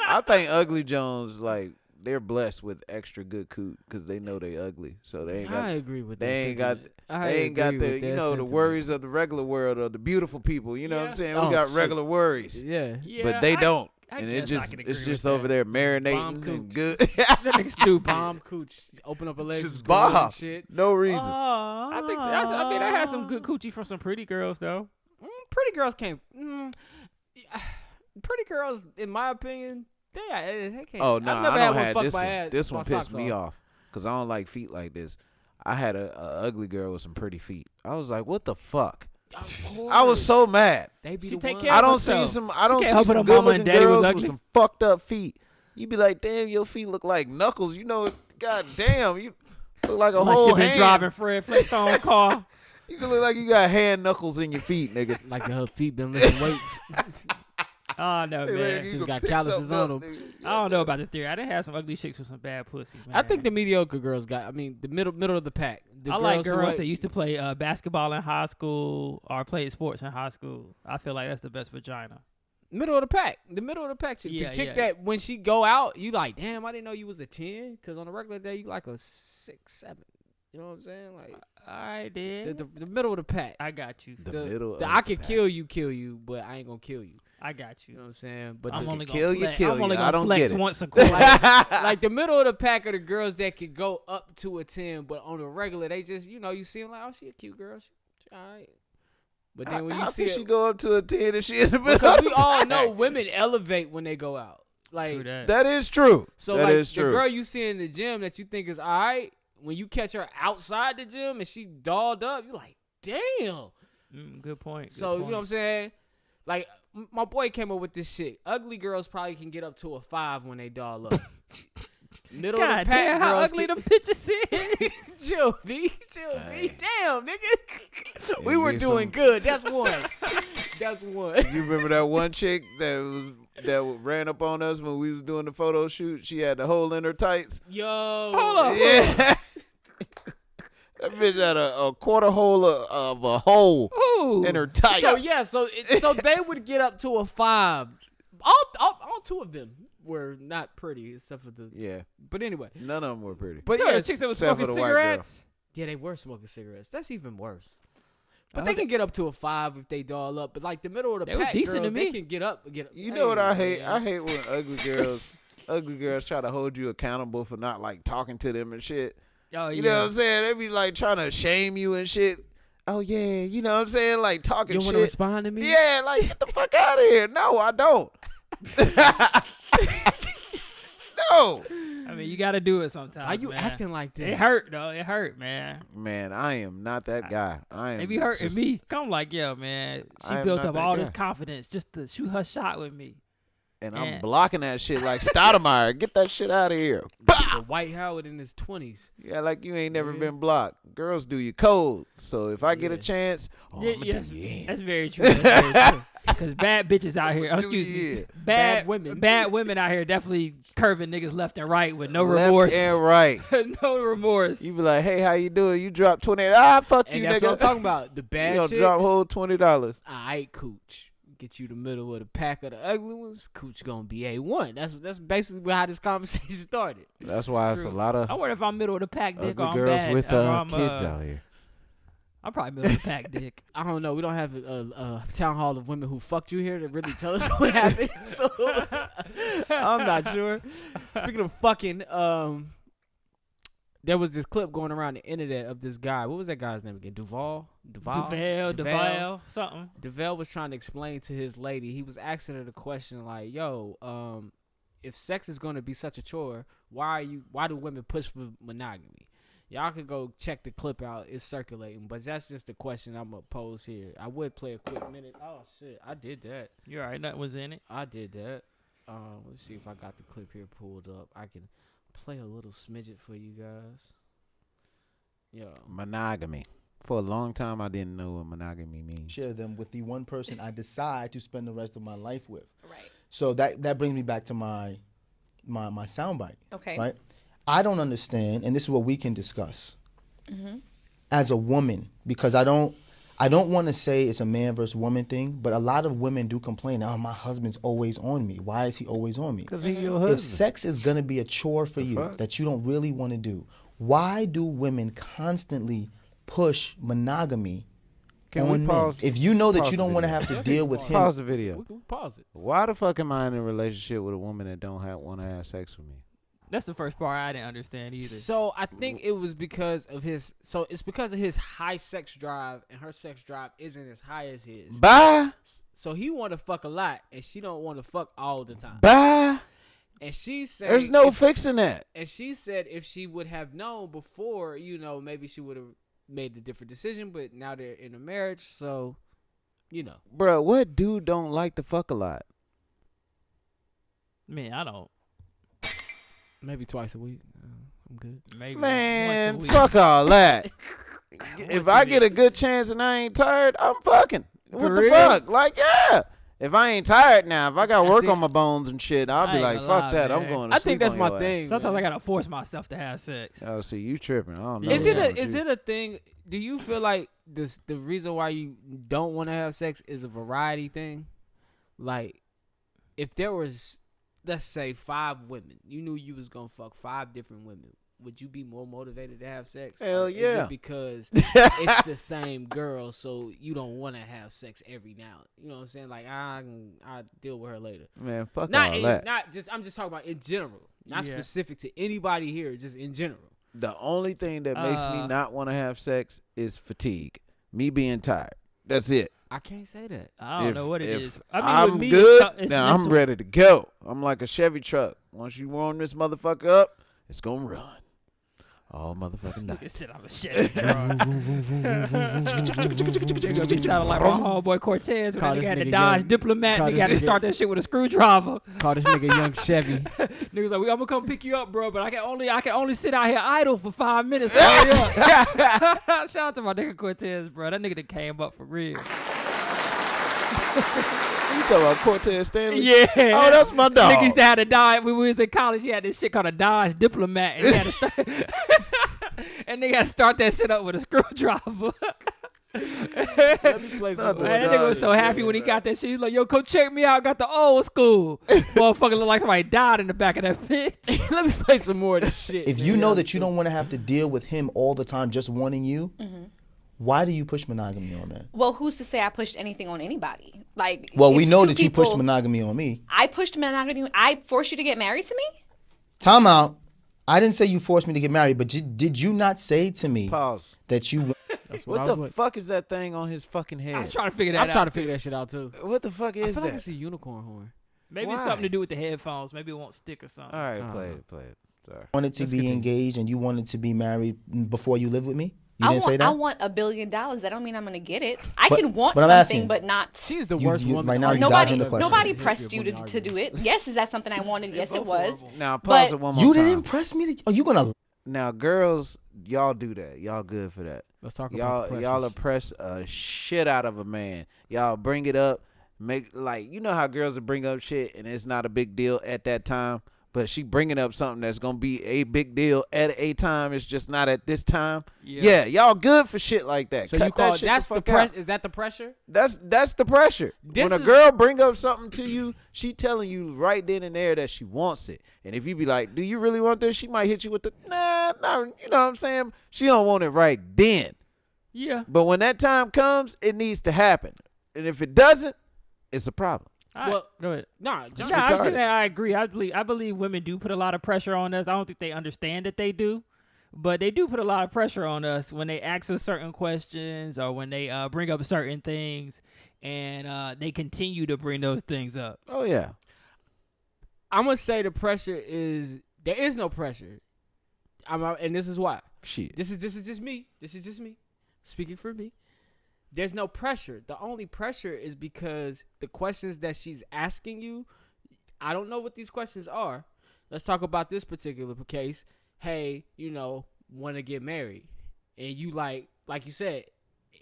I think ugly Jones, like, they're blessed with extra good coot because they know they ugly. So they ain't got, I agree with that. they ain't got, sentiment. I they ain't got agree the, with you that know, the sentiment. worries of the regular world or the beautiful people. You know what I'm Yeah. saying? Oh, We got shit. regular worries. Yeah. Yeah, But they don't. I And guess it I just can agree it's with just that. over there Bomb marinating cooch. and good. That nigga stupid. Bomb cooch. Open up a leg. Just Bob. Shit. No reason. I think. I mean, I had some good coochie from some pretty girls though. Pretty girls can't. Pretty girls, in my opinion, they can't. Oh no, I've never I had don't one have fuck this my one. ass. This my one pissed socks me off because I don't like feet like this. I had a ugly girl with some pretty feet. I was like, what the fuck? I was so mad. They be She the take one. care I of don't see herself. some. I don't can't see help it some her good mama and looking daddy was girls with ugly. some fucked up feet. You be like, damn, your feet look like knuckles. You know, god damn, you look like a Like whole she been hand. driving Fred Flintstone car. You can look like you got hand knuckles in your feet, nigga. Like her feet been lifting weights. Oh no, Hey, man. you She's can got pick calluses something on up, them. nigga. I don't know about the theory. I didn't have some ugly chicks with some bad pussy. Man. I think the mediocre girls got. I mean, the middle of the pack. The I like who girls like- that used to play basketball in high school or played sports in high school. I feel like that's the best vagina. middle of the pack. The middle of the pack chick. Yeah, the chick yeah. that when she go out, you like, damn, I didn't know you was a 10. Because on a regular day, you like a 6, 7. You know what I'm saying? Like I did. the middle of the pack. I got you. The middle. I of could the pack. kill you, but I ain't gonna kill you. I got You you. know what I'm saying? But I'm the, only kill gonna you, flex. kill I'm you. only I gonna don't flex get it. once a quarter. like the middle of the pack are the girls that can go up to a 10, but on the regular they just you see them like, oh, she a cute girl, she all right. But then when you How see can it, she go up to a 10 if she in the middle? because of we the all pack? know women elevate when they go out. Like True that. That is true. so, that like is the true. girl you see in the gym that you think is all right, when you catch her outside the gym and she dolled up, you're like, damn. Good point. So you know what I'm saying? Like my boy came up with this shit. Ugly girls probably can get up to a 5 when they doll up. Middle God of the pack damn, how girls ugly can- them bitches is. Chill, B. Hey. Damn, nigga. We It were get doing some- good. That's one. That's one. You remember that one chick that ran up on us when we was doing the photo shoot? She had the hole in her tights. Yo. Hold up. Yeah. That bitch had a quarter hole of a hole Ooh. in her tights. So yeah, so they would get up to a 5. All two of them were not pretty, except for the. Yeah. But anyway, None of them were pretty. but Yeah, yeah, the chicks that was except for smoking the white girl. cigarettes. yeah, they were smoking cigarettes. That's even worse. But Oh, they can get up to a 5 if they doll up. But like the middle of the They was pack decent girls, to me. they can get up. You know what I hate? man. I hate when ugly girls try to hold you accountable for not like talking to them and shit. Oh, You know what I'm saying? They be like trying to shame you and shit. Oh yeah, you know what I'm saying? Like talking You shit. want to respond to me? Yeah, like get the fuck out of here. No, I don't. No. I mean, you got to do it sometimes. Why you man. acting like that? It hurt though. It hurt, man. Man, I am not that guy. I am. It be hurting just- me. I'm like, yo, man. She I am built not up that all guy. this confidence just to shoot her shot with me. And Yeah. I'm blocking that shit like Stoudemire. Get that shit out of here. The White Howard in his 20s. Yeah, like you ain't never Yeah. been blocked. Girls do you cold. So if I get a Yeah. chance, Yeah, I'ma yes, do you in. that's very true. That's very true. Because bad bitches out here, Do excuse you me, in. bad Bad women. out here definitely curving niggas left and right with no Left remorse. and right. No remorse. You be like, hey, how you doing? You drop 20. Ah, fuck And you, that's nigga. what I'm talking about. The You bad gonna chicks. drop whole $20. Alright, Cooch. Get you the middle of the pack of the ugly ones. Cooch gonna be A1. That's basically how this conversation started. That's why it's a True. lot of I wonder if I'm middle of the pack dick or ugly I'm girls bad. with or I'm, kids out here. I'm probably middle of the pack dick. I don't know. We don't have a town hall of women who fucked you here to really tell us what happened. So I'm not sure. Speaking of fucking, there was this clip going around the internet of this guy. What was that guy's name again? Devale, something. Devale was trying to explain to his lady. He was asking her the question like, "Yo, if sex is going to be such a chore, why do women push for monogamy?" Y'all could go check the clip out. It's circulating, but that's just the question I'm gonna pose here. I would play a quick minute. Oh shit, I did that. You're right. Nothing was in it. I did that. Let's see if I got the clip here pulled up. I can play a little smidget for you guys. Yo, Monogamy. For a long time, I didn't know what monogamy means. Share them with the one person I decide to spend the rest of my life with. Right. So that brings me back to my soundbite. Okay. Right. I don't understand, and this is what we can discuss as a woman, because I don't want to say it's a man versus woman thing, but a lot of women do complain, oh, my husband's always on me. Why is he always on me? Because he your If husband. sex is going to be a chore for you fuck? that you don't really want to do, why do women constantly push monogamy Can we on men? pause? If you know that pause you the don't want to video? have to deal with him, Pause the video. we can pause it. Why the fuck am I in a relationship with a woman that don't want to have sex with me? That's the first part I didn't understand either. So I think it was because of his. So it's because of his high sex drive, and her sex drive isn't as high as his. Bye. So he want to fuck a lot, and she don't want to fuck all the time. Bye. And she said, There's no fixing that. And she said if she would have known before, maybe she would have made a different decision. But now they're in a marriage, so Bro, what dude don't like to fuck a lot? Man, I don't. maybe twice a week. I'm good. Maybe Man, once a week. fuck all that. Once If a I week. get a good chance and I ain't tired, I'm fucking. What For the real? fuck? Like, yeah. If I ain't tired now, if I got work think- on my bones and shit, I'll I be ain't like, gonna fuck lie, that. I'm man. going to I sleep think that's on my your ass. thing. Sometimes man. I gotta force myself to have sex. Oh, see, you tripping. I don't know. Is what's it wrong with is you. it a thing? Do you feel like the reason why you don't want to have sex is a variety thing? Like, if there was, let's say, 5 women, you knew you was gonna fuck 5 different women would you be more motivated to have sex? Hell Or is yeah. it because it's the same girl, so you don't want to have sex every now? You know what I'm saying? Like I deal with her later. Man, fuck Not all that. I'm just talking about in general, not Yeah. specific to anybody here, just in general. The only thing that makes me not want to have sex is fatigue. Me being tired. That's it. I can't say that. I don't know what it if is. I mean, I'm with me, good, it's now I'm mental. ready to go. I'm like a Chevy truck. Once you warm this motherfucker up, it's gonna run all motherfucking night. It said I'm a shit drunk. They're gonna be sounding like my homeboy Cortez when Call he this had to nigga Dodge young- Diplomat. call And he this had to nigga- start that shit with a screwdriver. Call this nigga Young Chevy. Niggas like, I'm gonna come pick you up, bro, but I can only sit out here idle for 5 minutes. Hurry up. Shout out to my nigga Cortez, bro. That nigga that came up for real. You talking about Cortez Stanley? Yeah. Oh, that's my dog. Nigga used to have to Dodge when we was in college. He had this shit called a Dodge Diplomat, and he had to start, and they got to start that shit up with a screwdriver. Let me play some Man, that nigga was so happy when he got that shit. He's like, yo, come check me out. I got the old school. Motherfucker look like somebody died in the back of that bitch. Let me play some more of this shit. If you know that you don't want to have to deal with him all the time just wanting you, why do you push monogamy on that? Well, who's to say I pushed anything on anybody? Like, Well, if we know two that you pushed people- monogamy on me. I pushed monogamy. I forced you to get married to me? Time out. I didn't say you forced me to get married, but did you not say to me Pause. that you... That's What I the was with. fuck is that thing on his fucking head? I'm trying to figure that out. I'm trying to figure that shit out too. What the fuck I is feel like that? it's a unicorn horn. Maybe it's Why? something to do with the headphones. Maybe it won't stick or something. All right, I play don't it, play it. Sorry. wanted to Let's be continue. engaged and you wanted to be married before you lived with me? You didn't say that? I want $1 billion. That don't mean I'm going to get it. I But- can want but I'm something, asking, but not. She's the You- worst you- woman. right now you argument dodging Nobody, the question. nobody History pressed of you women to do it. arguments. Yes, is that something I wanted? Yes, it was. Now pause But- it one more You time. didn't press me to... Are you going to... Now, girls, y'all do that. Y'all good for that. Let's talk about the Y'all pressures. oppress a shit out of a man. Y'all bring it up, make like you know how girls will bring up shit and it's not a big deal at that time, but she bringing up something that's gonna be a big deal at a time. It's just not at this time. Yeah, y'all good for shit like that. So Cut you call that shit that's the fuck out. pressure? Is that the pressure? That's the pressure. This When a is- girl bring up something to you, she telling you right then and there that she wants it. And if you be like, "Do you really want this?" She might hit you with the nah. You know what I'm saying? She don't want it right then. Yeah. But when that time comes, it needs to happen. And if it doesn't, it's a problem. All right, Well, go ahead. Nah, just Yeah, I'm retarded. saying that I agree. I believe women do put a lot of pressure on us. I don't think they understand that they do, but they do put a lot of pressure on us when they ask us certain questions or when they bring up certain things, and they continue to bring those things up. Oh yeah. I'm gonna say the pressure is there is no pressure. And this is why. Shit. This is just me. This is just me speaking for me. There's no pressure. The only pressure is because the questions that she's asking you, I don't know what these questions are. Let's talk about this particular case. Hey, want to get married. And you like you said,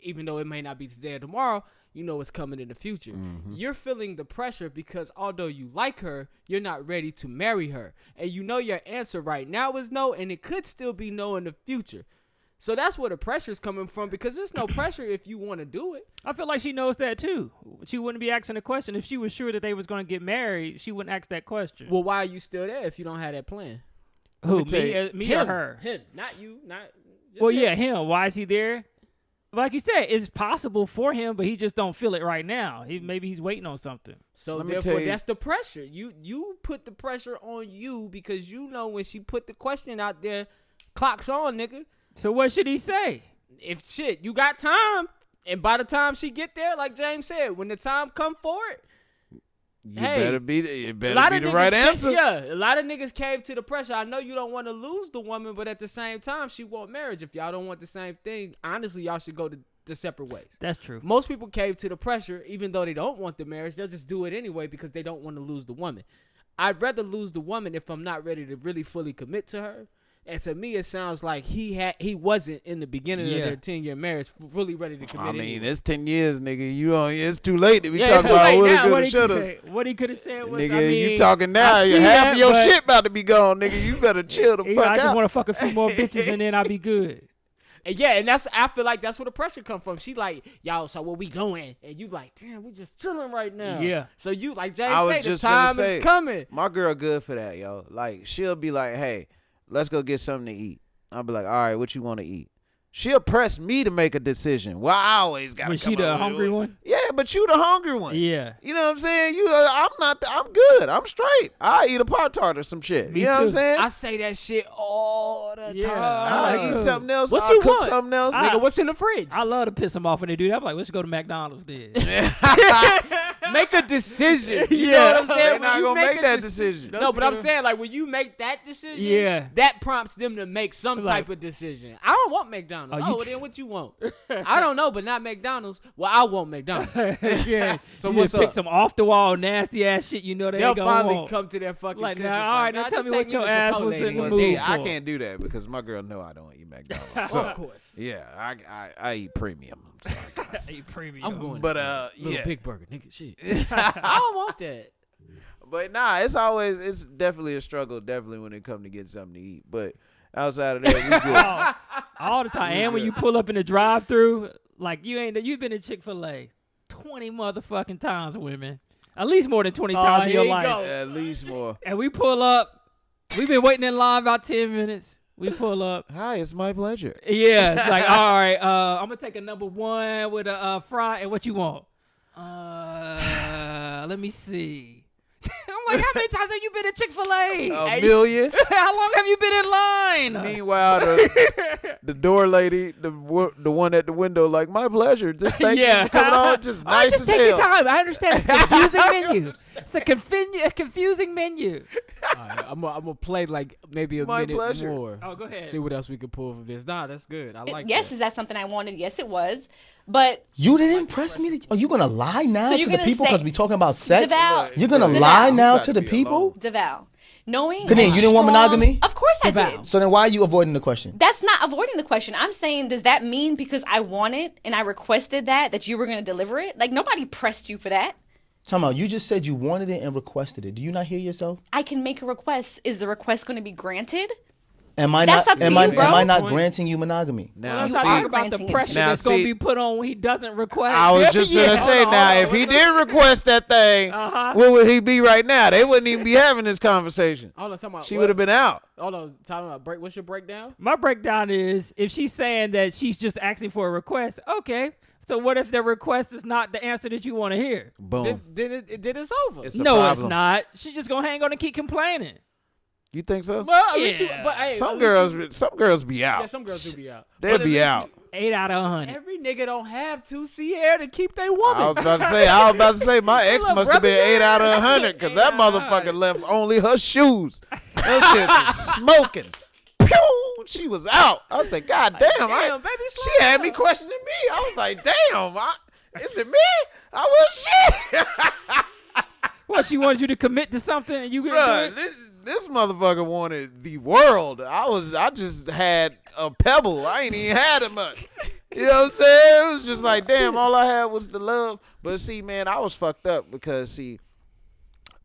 even though it may not be today or tomorrow, it's coming in the future. Mm-hmm. You're feeling the pressure because although you like her, you're not ready to marry her. And your answer right now is no, and it could still be no in the future. So that's where the pressure is coming from, because there's no pressure if you want to do it. I feel like she knows that too. She wouldn't be asking the question if she was sure that they was going to get married. She wouldn't ask that question. Well, why are you still there if you don't have that plan? Who, Let me tell you, me or her? Him, not you, not. Just Well, him. yeah, him. Why is he there? Like you said, it's possible for him, but he just don't feel it right now. Maybe he's waiting on something. So Let me therefore, tell you- that's the pressure. You put the pressure on you because when she put the question out there, clock's on, nigga. So what should he say? If you got time, and by the time she get there, like James said, when the time come for it, You Hey, better be the, it a better lot be of the niggas right answer. a lot of niggas cave to the pressure. I know you don't want to lose the woman, but at the same time, she want marriage. If y'all don't want the same thing, honestly, y'all should go the separate ways. That's true. Most people cave to the pressure, even though they don't want the marriage. They'll just do it anyway because they don't want to lose the woman. I'd rather lose the woman if I'm not ready to really fully commit to her. And to me, it sounds like he wasn't in the beginning of their 10-year marriage fully ready to commit. I mean, anyway. it's 10 years, nigga. It's too late to be Yeah, talking it's too about late woulda, now. coulda, shoulda. What he could have said was, Nigga, I mean, you talking now. I see Half that, of your but- shit about to be gone, nigga. You better chill the I fuck just out. want to fuck a few more bitches and then I'll be good. And yeah, and I feel like that's where the pressure come from. She like, y'all, so where we going? And you like, damn, we just chilling right now. Yeah. So you like James I was say, the just gonna time say, is coming. My girl good for that, yo. Like, she'll be like, hey, let's go get something to eat. I'll be like, all right, what you want to eat? She'll press me to make a decision. Well, I always got to Was she the hungry one? Yeah, but you the hungry one. Yeah. You know what I'm saying? I'm not. I'm good. I'm straight. I eat a Pop-Tart or some shit. Me you know what I'm too. saying? I say that shit all the Yeah. time. I eat something else. What I'll you cook want? something else. Nigga, what's in the fridge? I love to piss them off when they do that. I'm like, let's go to McDonald's then. Make a decision. You Yeah. know what I'm saying? They're When not you gonna make a that dec- decision. No, but I'm saying, like, when you make that decision, Yeah. that prompts them to make some Like- type of decision. I don't want McDonald's. Oh, Oh, you well, then what you want? I don't know, but not McDonald's. Well, I want McDonald's. Yeah. So you what's just pick up? some off the wall nasty ass shit. You know they They'll ain't gonna finally want. come to their fucking Like, senses. nah, all right, now nah, tell just me take what your to ass Chipotle was in then. the Well, mood see, for. I can't do that because my girl know I don't eat McDonald's. Well, So, of course. yeah, I eat premium. I'm sorry, guys. Hey, premium. I'm going. But Little yeah. Big Burger, nigga. Shit. I don't want that. But nah, it's definitely a struggle, definitely when it comes to getting something to eat. But outside of that, we good. All the time. And when you pull up in the drive-thru, like you've been to Chick-fil-A 20 motherfucking times, women. At least more than 20 times in here your you life. go. At least more. And we pull up. We've been waiting in line about 10 minutes. We pull up. Hi, it's my pleasure. Yeah, it's like, all right, I'm going to take a number one with a fry. And what you want? Let me see. I'm like, how many times have you been at Chick-fil-A? A million. How long have you been in line? Meanwhile, the door lady, the one at the window, like, my pleasure. Just thank you for coming on. Just nice just as take your hell. time. I understand it's a confusing menu. It's a confusing menu. All right, I'm gonna play like maybe a My minute pleasure. more. Oh, go ahead. See what else we can pull from this. Nah, that's good. I like Yes, that. is that something I wanted? Yes, it was. But You didn't impress me. Are you gonna lie now So to you're the gonna people say- because we talking about sex? Devale, You're gonna Devale. lie You now got to to the be people? alone. Devale, knowing Good name, how you didn't want strong- monogamy? Of course I Devale. did. So then why are you avoiding the question? That's not avoiding the question. I'm saying, does that mean because I want it and I requested that you were going to deliver it? Like, nobody pressed you for that. Talking about, you just said you wanted it and requested it. Do you not hear yourself? I can make a request. Is the request going to be granted? Am I That's not? up to am you, I? bro. Am I not Point. granting you monogamy? Now, Let's You not see, talk are about the granting it pressure to Now, that's going to see- be put on when he doesn't request. I was just Yeah. gonna say Hold on, now, hold on. if he What's did request that thing, Uh-huh. where would he be right now? They wouldn't even be having this conversation. Hold on, talking about She what? would have been out. Hold on, talking about break. What's your breakdown? My breakdown is if she's saying that she's just asking for a request, okay. So what if the request is not the answer that you want to hear? Boom. Then it's over. It's a No, it's problem. not. She's just going to hang on and keep complaining. You think so? well, at least Yeah. but hey, Some at least girls be out. yeah, some girls do be out. They'll But at be least out. 8 out of 100. Every nigga don't have to see air to keep their I woman. was about to say, my ex Look, must have been brother, 8 out of 100 because 8 that out of motherfucker 100. left only her shoes. That shit was smoking. Pew! She was out. I said, God damn. Damn, baby, She slow had me up. questioning me. I was like, damn. Is it me? I was shit. Well, she wanted you to commit to something and you couldn't Bruh, do it? this motherfucker wanted the world. I just had a pebble. I ain't even had it much. You know what I'm saying? It was just like, damn, all I had was the love. But see, man, I was fucked up because, see,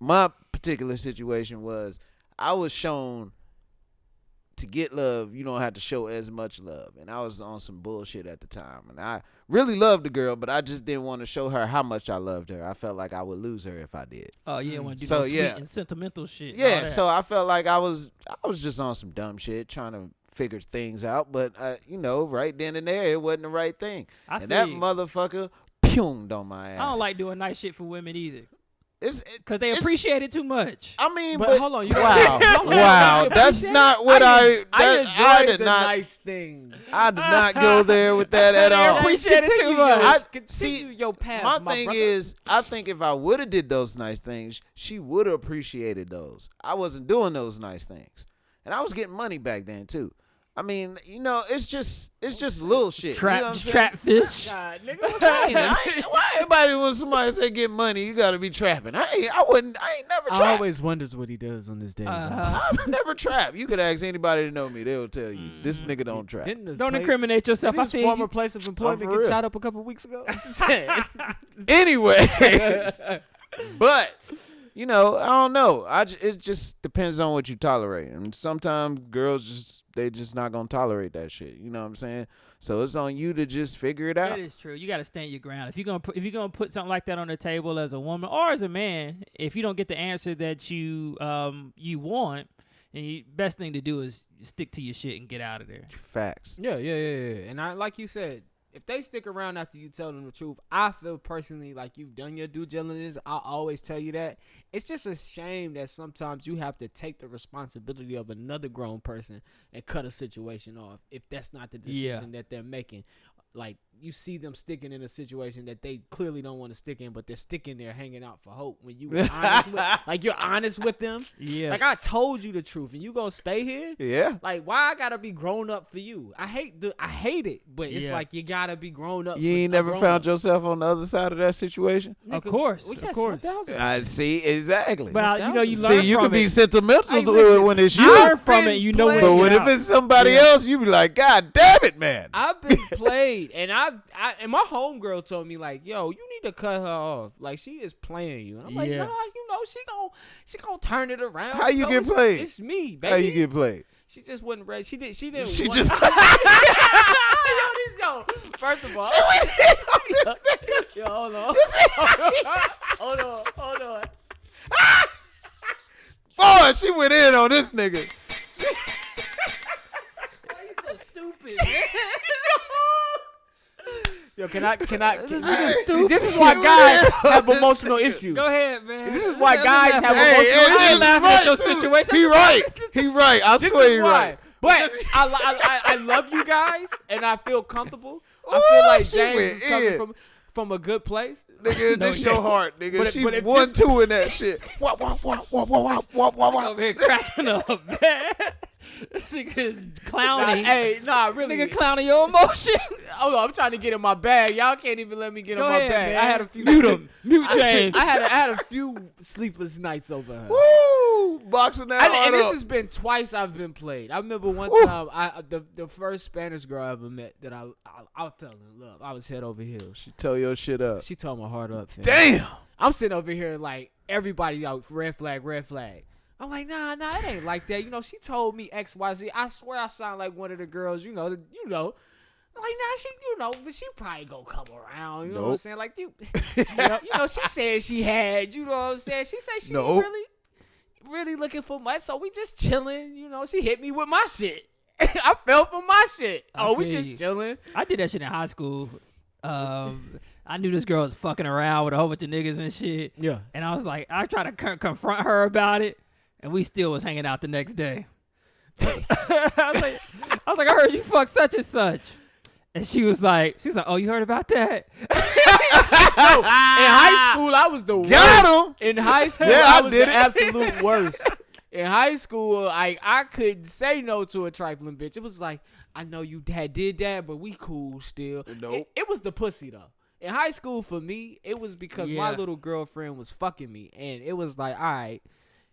my particular situation was I was shown to get love, you don't have to show as much love. And I was on some bullshit at the time. And I really loved the girl, but I just didn't want to show her how much I loved her. I felt like I would lose her if I did. Oh, yeah, want to do So, no sweet yeah. and sentimental shit. and Yeah, all that. so I felt like I was just on some dumb shit trying to figure things out. But, right then and there, it wasn't the right thing. I And that feel you. motherfucker punged on my ass. I don't like doing nice shit for women either. Because Because they appreciate it too much. I mean, But but hold on, you wow, don't- wow, that's not what I enjoy did the not. nice things. I did not go there with that at They all. appreciate it too Continue much. your- I- continue see, your path. My thing brother. is, I think if I would have did those nice things, she would have appreciated those. I wasn't doing those nice things, and I was getting money back then too. I mean, it's just little shit. You know what I'm saying? Trap fish. God, nigga, what's happening? Why everybody when somebody say get money, you gotta be trapping? I ain't never I trapped. always wonders what he does on his days off. I've never trapped. You could ask anybody to know me, they'll tell you this nigga don't trap. Didn't the Don't place- incriminate yourself. I His feel former you. place of employment for get real. shot up a couple weeks ago. I'm just saying. Anyway, but I don't know. It just depends on what you tolerate, and sometimes girls they just not gonna tolerate that shit. You know what I'm saying? So it's on you to just figure it out. That is true. You got to stand your ground. If you're gonna put something like that on the table as a woman or as a man, if you don't get the answer that you want, And best thing to do is stick to your shit and get out of there. Facts. Yeah. And I like you said, if they stick around after you tell them the truth, I feel personally like you've done your due diligence. I always tell you that. It's just a shame that sometimes you have to take the responsibility of another grown person and cut a situation off if that's not the decision that they're making. Like, you see them sticking in a situation that they clearly don't want to stick in, but they're sticking there hanging out for hope. When you you're honest with them. Yeah. Like, I told you the truth, and you gonna stay here? Yeah. Like, why I gotta be grown up for you? I hate it, but it's like you gotta be grown up. You ain't never found yourself on the other side of that situation? Of course. Well, Of yes, course. 1000%. I see, exactly. But you learn See, you from can be it. sentimental Hey, to listen, it when it's you. You learn from it. You know when But to when get if out. it's somebody else, you be like, God damn it, man. I've been played, and and my homegirl told me, like, yo, you need to cut her off. Like, she is playing you. And I'm like, Yeah. nah, she gonna turn it around. How you get It's- played? It's me, baby. How you get played? She just wasn't ready. She didn't. She want- just yo, first of all, yo, hold on. hold on. Boy, she went in on this nigga. Why you so stupid, man? Yo, can I? This nigga's stupid. This is why guys have This emotional nigga. issues. Go ahead, man. This is why guys have Hey, emotional hey, I ain't issues. laughing at your situation. He right. He right. I This swear he is why. right. But I love you guys, and I feel comfortable. I Ooh, feel like she James went is coming in. from a good place. Nigga, No, this yeah. your heart, nigga. But- She but if 1-2 in that shit. Wah. Over here cracking up, man. This nigga is clowning. Really. Nigga clowning your emotions. Hold on, I'm trying to get in my bag. Y'all can't even let me get Go in my ahead, bag. man. I had a few. Mute him. Mute James. I had a few sleepless nights over her. Woo! Boxing that And hard this up. has been twice I've been played. I remember one Woo. time, the first Spanish girl I ever met that I fell in love. I was head over heels. She tore your shit up. She tore my heart up. Fam. Damn. I'm sitting over here like everybody out, red flag, red flag. I'm like, nah, it ain't like that. You know, she told me X, Y, Z. I swear I sound like one of the girls, you know. I'm like, nah, she, but she probably gonna come around. You know what I'm Nope. saying? Like, you know, she said she had, you know what I'm saying? She said she Nope. really looking for much. So we just chilling, you know. She hit me with my shit. I fell for my shit. I We feel just you. chilling. I did that shit in high school. I knew this girl was fucking around with a whole bunch of niggas and shit. Yeah. And I was like, I tried to confront her about it, and we still was hanging out the next day. I was like, I heard you fuck such and such. And she was like, oh, you heard about that? In high school, I was the worst. Got him. In high school, Yeah, I I was did the it. absolute worst. In high school, I couldn't say no to a trifling bitch. It was like, I know you did that, but we cool still. Nope. It was the pussy, though. In high school, for me, it was because my Yeah. little girlfriend was fucking me. And it was like, all right,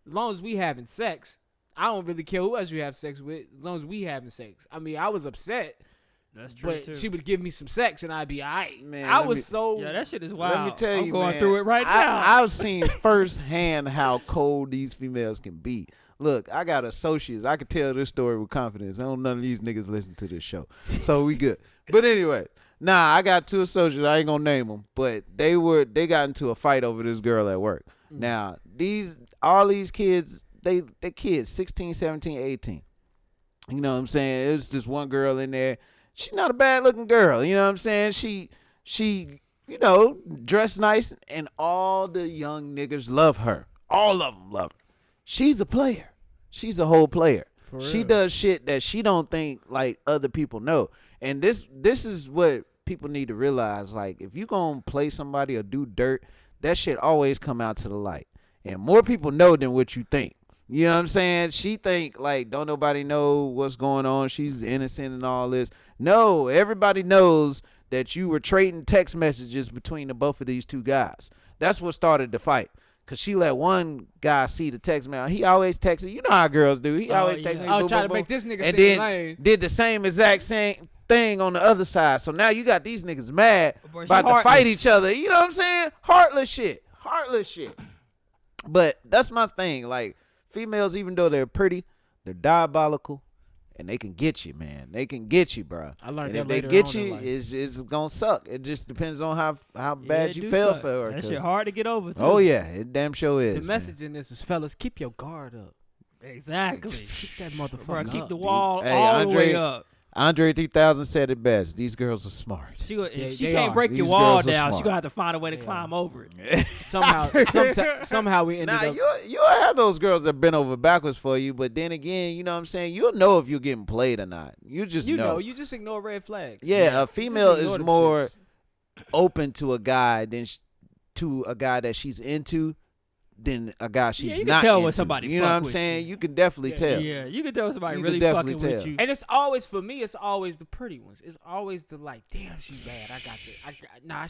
as long as we having sex, I don't really care who else you have sex with, as long as we having sex. I mean, I was upset. That's true, But too. she would give me some sex and I'd be all right. Man, I let was me- so... Yeah, that shit is wild. Let me tell I'm you, going man, through it right now. I've seen firsthand how cold these females can be. Look, I got associates. I can tell this story with confidence. I don't none of these niggas listen to this show, so we good. But anyway, I got two associates. I ain't gonna name them, but they got into a fight over this girl at work. Now all these kids, they kids, 16, 17, 18. You know what I'm saying? It was just one girl in there. She's not a bad looking girl. You know what I'm saying? She dressed nice, and all the young niggas love her. All of them love her. She's a player. She's a whole player. For She real. does shit that she don't think like other people know. And this is what people need to realize. Like, if you gonna play somebody or do dirt, that shit always come out to the light. And more people know than what you think. You know what I'm saying? She think like don't nobody know what's going on. She's innocent and all this. No, everybody knows that you were trading text messages between the both of these two guys. That's what started the fight. Cause she let one guy see the text mail. He always texted. You know how girls do. He always texted. I was trying to make this nigga and seem then lame. did the same exact same thing on the other side. So now you got these niggas mad Boy, she about to fight heartless. each other. You know what I'm saying? Heartless shit. But that's my thing. Like, females, even though they're pretty, they're diabolical, and they can get you, man. They can get you, bro. I learned And that if they later get on in you, life. it's gonna suck. It just depends on how Yeah, bad it you do fell suck. for her. That 'cause- shit hard to get over, too. Oh yeah, it damn sure is. The man. message in this is, fellas, keep your guard up. Exactly. Keep that Bro, motherfucker keep up. the wall Hey, all the Andre- way up. Andre 3000 said it best. These girls are smart. If she they can't are. break your These wall girls are down, she smart. gonna have to find a way to They climb are. over it. Somehow we ended Nah, up. you'll have those girls that bend over backwards for you, but then again, you know what I'm saying? You'll know if you're getting played or not. You just You know, know. you just ignore red flags. Yeah, a You just female ignore is them more shits. open to a guy than to a guy that she's into than a guy she's you can not tell into. when somebody you know fuck what I'm with saying? you. You can definitely Yeah. tell. Yeah, you can tell somebody You really can fucking definitely with tell. you. And it's always for me. It's always the pretty ones. It's always the like, damn, she's bad. Nah.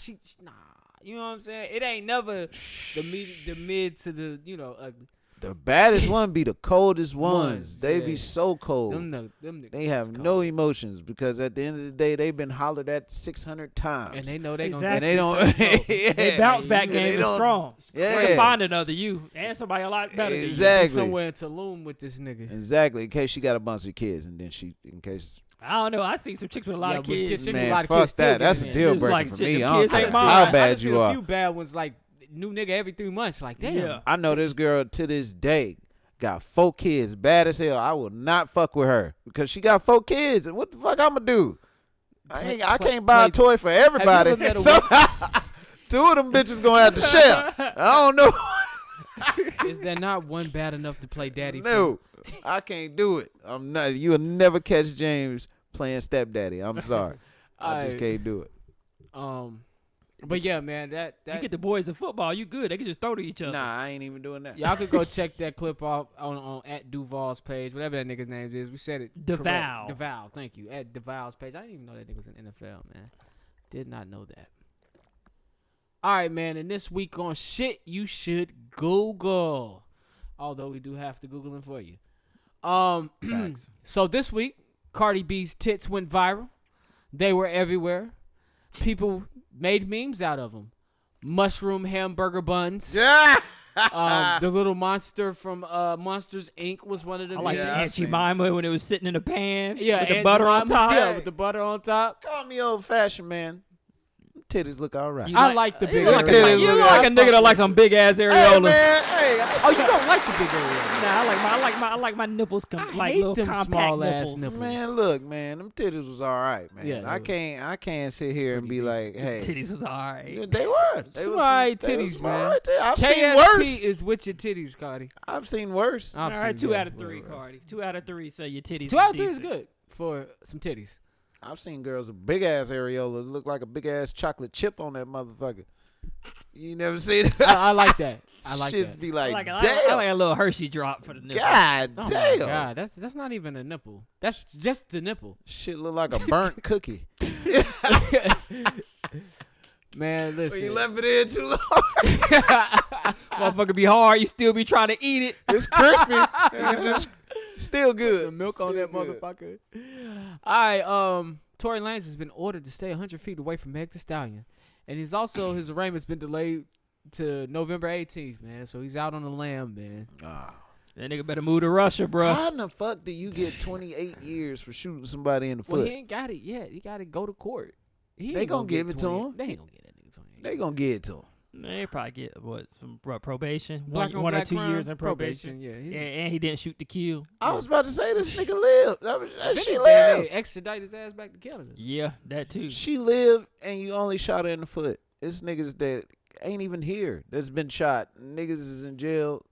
You know what I'm saying? It ain't never the mid to the ugly. The baddest one be the coldest ones. Ones, They yeah. be so cold. Them niggas They have is no cold. emotions because at the end of the day, they've been hollered at 600 times. And they know they Exactly. gonna And they don't. yeah. They bounce back They game is don't- strong. Yeah. They can find another you and somebody a lot better than you. Exactly. somewhere in Tulum with this nigga. Exactly. In case she got a bunch of kids, and then in case. I don't know. I see some chicks with a lot of but kids. kids- Man, a lot of fuck kids still that. That's a getting deal It's breaker like for shit, me. the I don't kids care ain't I mine. how done bad seen you a are. few bad ones like new nigga every 3 months. Like damn. Yeah. I know this girl to this day got 4 kids, bad as hell. I will not fuck with her because she got 4 kids. And what the fuck I'ma do? I can't buy a toy for everybody. met a So 2 of them bitches gonna have to share. I don't know. Is there not one bad enough to play daddy? No, I can't do it. I'm not. You'll never catch James playing stepdaddy. I'm sorry. I just can't do it. But yeah, man, that You get the boys in football, you good. They can just throw to each other. Nah, I ain't even doing that. y'all could go check that clip off on at Duval's page, whatever that nigga's name is. We said it. Devale. correct. Devale, thank you. At Devale's page. I didn't even know that nigga was in NFL, man. Did not know that. All right, man. And this week on shit you should Google. Although we do have to Google them for you. So this week, Cardi B's tits went viral. They were everywhere. People made memes out of them. Mushroom hamburger buns. Yeah. The little monster from Monsters Inc. was one of the I like Yeah, the I Aunt seen Jemima when it was sitting in a pan yeah, with the Aunt butter on Jemima's, top. Yeah, with the butter on top. Call me old fashioned, man. Titties look all right. You I like the you big look like areolas. a, you look like a nigga that likes some big ass Hey, areolas. man. Hey, Oh, you don't like the big area? Nah, I like my nipples like hate little them compact small ass nipples. nipples. man, look, man. Them titties was all right, man. Yeah, they I can't sit here and be like, hey. Titties was alright. They were. They Some was alright they was titties, some man. alright titties. I've seen KSP worse. is with your titties, Cardi. I've seen worse. All right, 2 out of 3, Cardi. 2 out of 3 say your titties. 2 out of 3 is decent. good for some titties. I've seen girls with big ass areolas look like a big ass chocolate chip on that motherfucker. You never seen it? I like that. I like Shits that. be I like, like, damn. I like a little Hershey drop for the nipple. God Oh damn. my God, that's not even a nipple. That's just the nipple. Shit look like a burnt cookie. Man, listen. You left it in too long. Motherfucker be hard, you still be trying to eat it. It's crispy. It's just still Put good. some milk on Still that good. motherfucker. All right, Tory Lanez has been ordered to stay 100 feet away from Meg Thee Stallion. And his arraignment's been delayed to November 18th, man. So he's out on the lam, man. That nigga better move to Russia, bro. How in the fuck do you get 28 years for shooting somebody in the Well, foot? he ain't got it yet. He got to go to court. He They ain't gonna give get it to 28. him. They ain't gonna get that nigga 28. They gonna get it to him. They probably get some probation, Black on one or black 2 crime, years in probation. Yeah, And he didn't shoot to kill. I was about to say this nigga lived. That If she anything, lived. they extradite his ass back to Canada. Yeah, that too. She lived, and you only shot her in the foot. It's niggas that ain't even here that's been shot. Niggas is in jail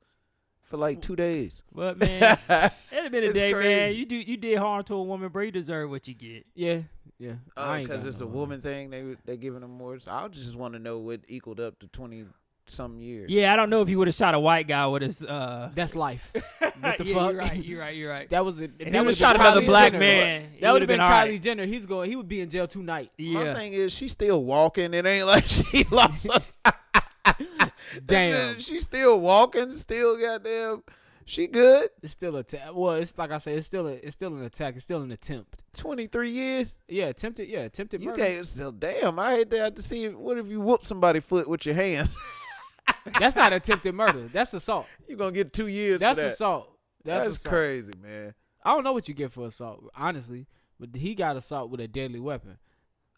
for like 2 days. But man, at the end of the It's day, man, crazy. you did harm to a woman, bro. You deserve what you get. Yeah. I ain't Because got it's no a woman thing. They giving them more. I just want to know what equaled up to 20-some years. Yeah, I don't know if he would have shot a white guy with his. That's life. What the yeah, fuck? You're right. That was it. If he That would was have shot another Kylie black Jenner. man, That would have been all Kylie right. Jenner. He would be in jail tonight. My Yeah. thing is, she's still walking. It ain't like she lost. Damn. She's still walking. Still goddamn. She good. It's still well, it's like I said, it's still an attack. It's still an attempt. 23 years. Yeah, attempted You murder. can't still. Damn. I hate to have to see. What if you whoop somebody's foot with your hands? That's not attempted murder. That's assault. You gonna get 2 years. That's for that. assault. That's assault. crazy, man. I don't know what you get for assault, honestly, but he got assault with a deadly weapon.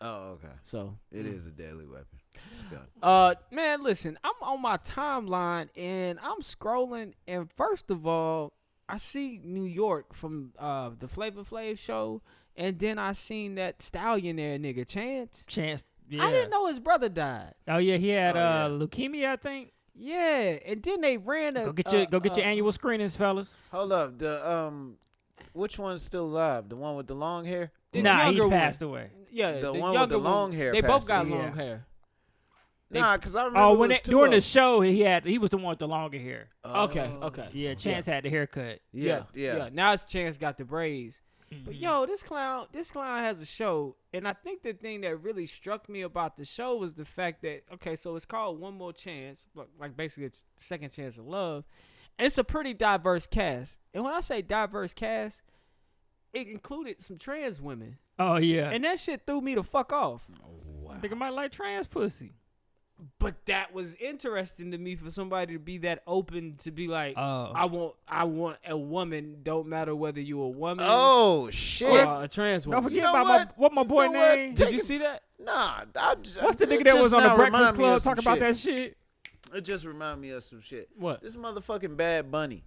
Oh, okay. So It is a deadly weapon. It's a gun. Man, listen, I'm on my timeline and I'm scrolling, and first of all, I see New York from the Flavor Flav show, and then I seen that Stallionaire nigga Chance. Yeah. I didn't know his brother died. Oh yeah, he had leukemia, I think. Yeah, and then they ran a Go get your annual screenings, fellas. Hold up, the which one's still alive? The one with the long hair? The Nah, he younger passed one. away. Yeah, The one with the younger long hair They both passed got away. long hair. Nah, because I remember Oh, during the the show, he was the one with the longer hair. Okay. Yeah, Chance had the haircut. Yeah. Now it's Chance got the braids. But Mhm. yo, this clown has a show, and I think the thing that really struck me about the show was the fact that so it's called One More Chance, like basically it's Second Chance of Love, and it's a pretty diverse cast. And when I say diverse cast, it included some trans women, Oh yeah, and that shit threw me the fuck off. I think I might like trans pussy. But that was interesting to me for somebody to be that open to be like, Oh. I want a woman. Don't matter whether you a woman Oh shit! or a trans woman. Don't forget know about what? my boy You know what? name. Did you see that? Nah, What's the nigga it that was just on the now Breakfast remind me of Club some talking about shit. that shit? It just remind me of some shit. What? This motherfucking Bad Bunny,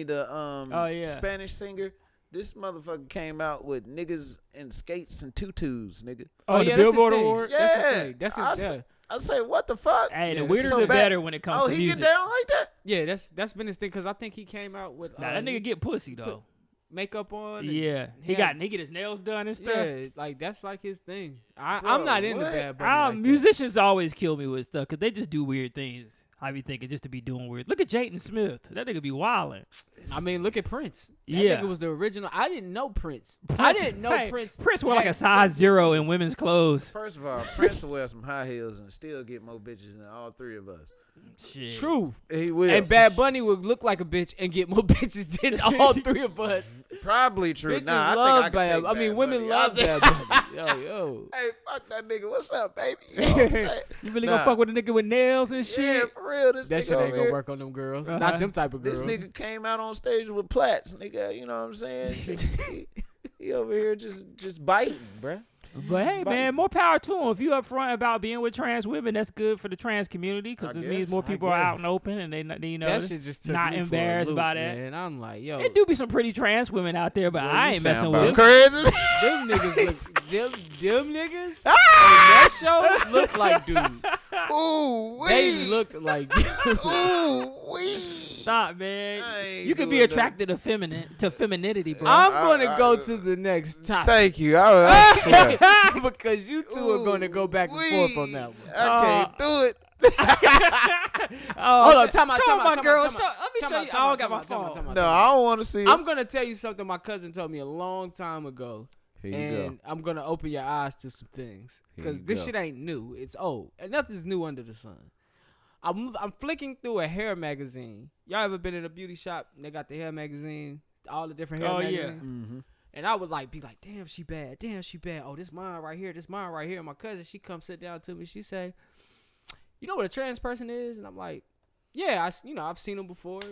the yeah. Spanish singer. This motherfucker came out with niggas in skates and tutus, nigga. Oh, the yeah, that's his Billboard thing. Award. Yeah, That's his thing. That's his. I, I say, what the fuck? Hey, Yeah, the weirder so the bad. better when it comes Oh, to he music. get down like that? Yeah, that's been his thing because I think he came out with Nah, that nigga get pussy though. makeup on. and- Yeah, he Yeah. get his nails done and stuff. Yeah, like that's like his thing. I'm Bro, not into what? Bad Bunny. Like that. Musicians always kill me with stuff because they just do weird things. I be thinking just to be doing weird. Look at Jaden Smith. That nigga be wildin'. I mean, look at Prince. That Yeah. nigga was the original. I didn't know Prince. I didn't know Hey, Prince. Prince wore like had- a size 0 in women's clothes. First of all, Prince will wear some high heels and still get more bitches than all three of us. Shit. True. He will. And Bad Bunny would look like a bitch and get more bitches than all three of us. Probably true. Bitches Nah, love I think I Bad. can take I mean, Bad women Bunny. love Bad Bunny. Yo. Hey, fuck that nigga. What's up, baby? You know what I'm saying? You really Nah. gonna fuck with a nigga with nails and Yeah, shit? for real. This That nigga shit over ain't gonna here, work on them girls. Uh-huh. Not them type of This girls. nigga came out on stage with plaits, nigga. You know what I'm saying? he over here just biting, bruh. But hey, It's man, biting. more power to him. If you upfront about being with trans women, that's good for the trans community because I it means guess, more I people are out guess. and open and they that shit just took not me embarrassed for a loop, by that. Man. I'm like, yo, There do be some pretty trans women out there, but Boy, I you ain't sound messing about with them. crazy. them niggas look, them niggas on that show look like dudes. Ooh, They wee. look like Ooh, wee. Stop, man. I ain't You could be doing that. attracted to femininity, bro. I'm gonna I- go to the next topic. Thank you. I swear. Because you two are going to go back and forth on that one. I can't do it. Oh, Hold on, time out, show time my out, girl. time out, Let me time show out, you. time I out, don't got my time out, phone. time out. No, I don't want to see it. I'm gonna tell you something my cousin told me a long time ago, Here you and I'm gonna open your eyes to some things Here because you this go. shit ain't new. It's old, and nothing's new under the sun. I'm flicking through a hair magazine. Y'all ever been in a beauty shop? And they got the hair magazine, all the different hair Oh, yeah. magazines. Mm-hmm. And I would be like, damn, she bad. Damn, she bad. Oh, this mine right here. This mine right here. And my cousin, she come sit down to me. She say, you know what a trans person is? And I'm like, yeah, I've seen them before.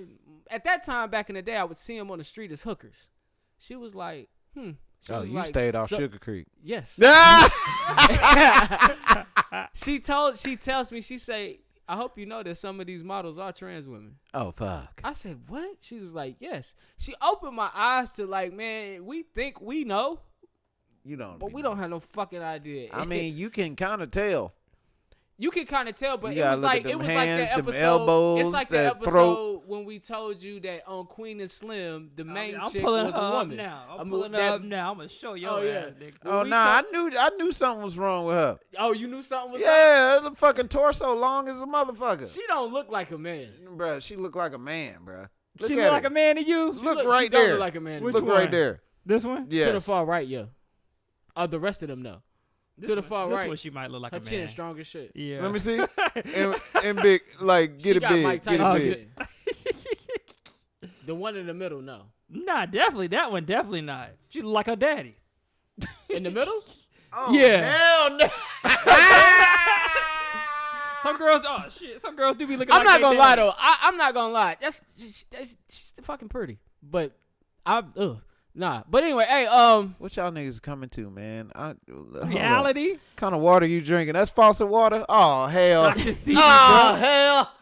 At that time, back in the day, I would see them on the street as hookers. She was like, She Oh, was you like, stayed off "So-" Sugar Creek. Yes. Ah! She tells me, she say, I hope you know that some of these models are trans women. Oh, fuck. I said, what? She was like, yes. She opened my eyes to like, man, we think we know, You don't. but we don't have no fucking idea. I mean, you can kind of tell. you can kind of tell, but You it gotta was look at like them the hands, them episode. elbows, it's like the that episode throat. when we told you that on Queen and Slim, the main I'm chick pulling was her a up woman. now. I I'm mean, pulling her that- up now. I'm gonna show you. Oh, yeah. ass, nigga. When Oh, we nah, told- I knew something was wrong with her. Oh, you knew something was up? Yeah, the fucking torso long as a motherfucker. She don't look like a man. Bruh, she look like a man, bruh. Look She at look her. like a man to you. Look she right don't there. Look like a man. Which Look one? right there. This one? Yes. To the far right, yeah. The rest of them, no. This to the one- far this right. one she might look like Her a chin man. strong as shit. Yeah. Let me see. and big, like, She get it got big. Mike Get Tyson it big. shit. The one in the middle, no. Nah, definitely that one. Definitely not. She look like her daddy. In the middle? Oh, Yeah. hell no. Some girls, oh shit, some girls do be looking. I'm like not they gonna lie daddy. though. I'm not gonna lie. She's fucking pretty. But nah. But anyway, hey, What y'all niggas coming to, man? Reality. Kind of water you drinking? That's faucet water? Oh, hell. I can see you, Oh, bro. hell.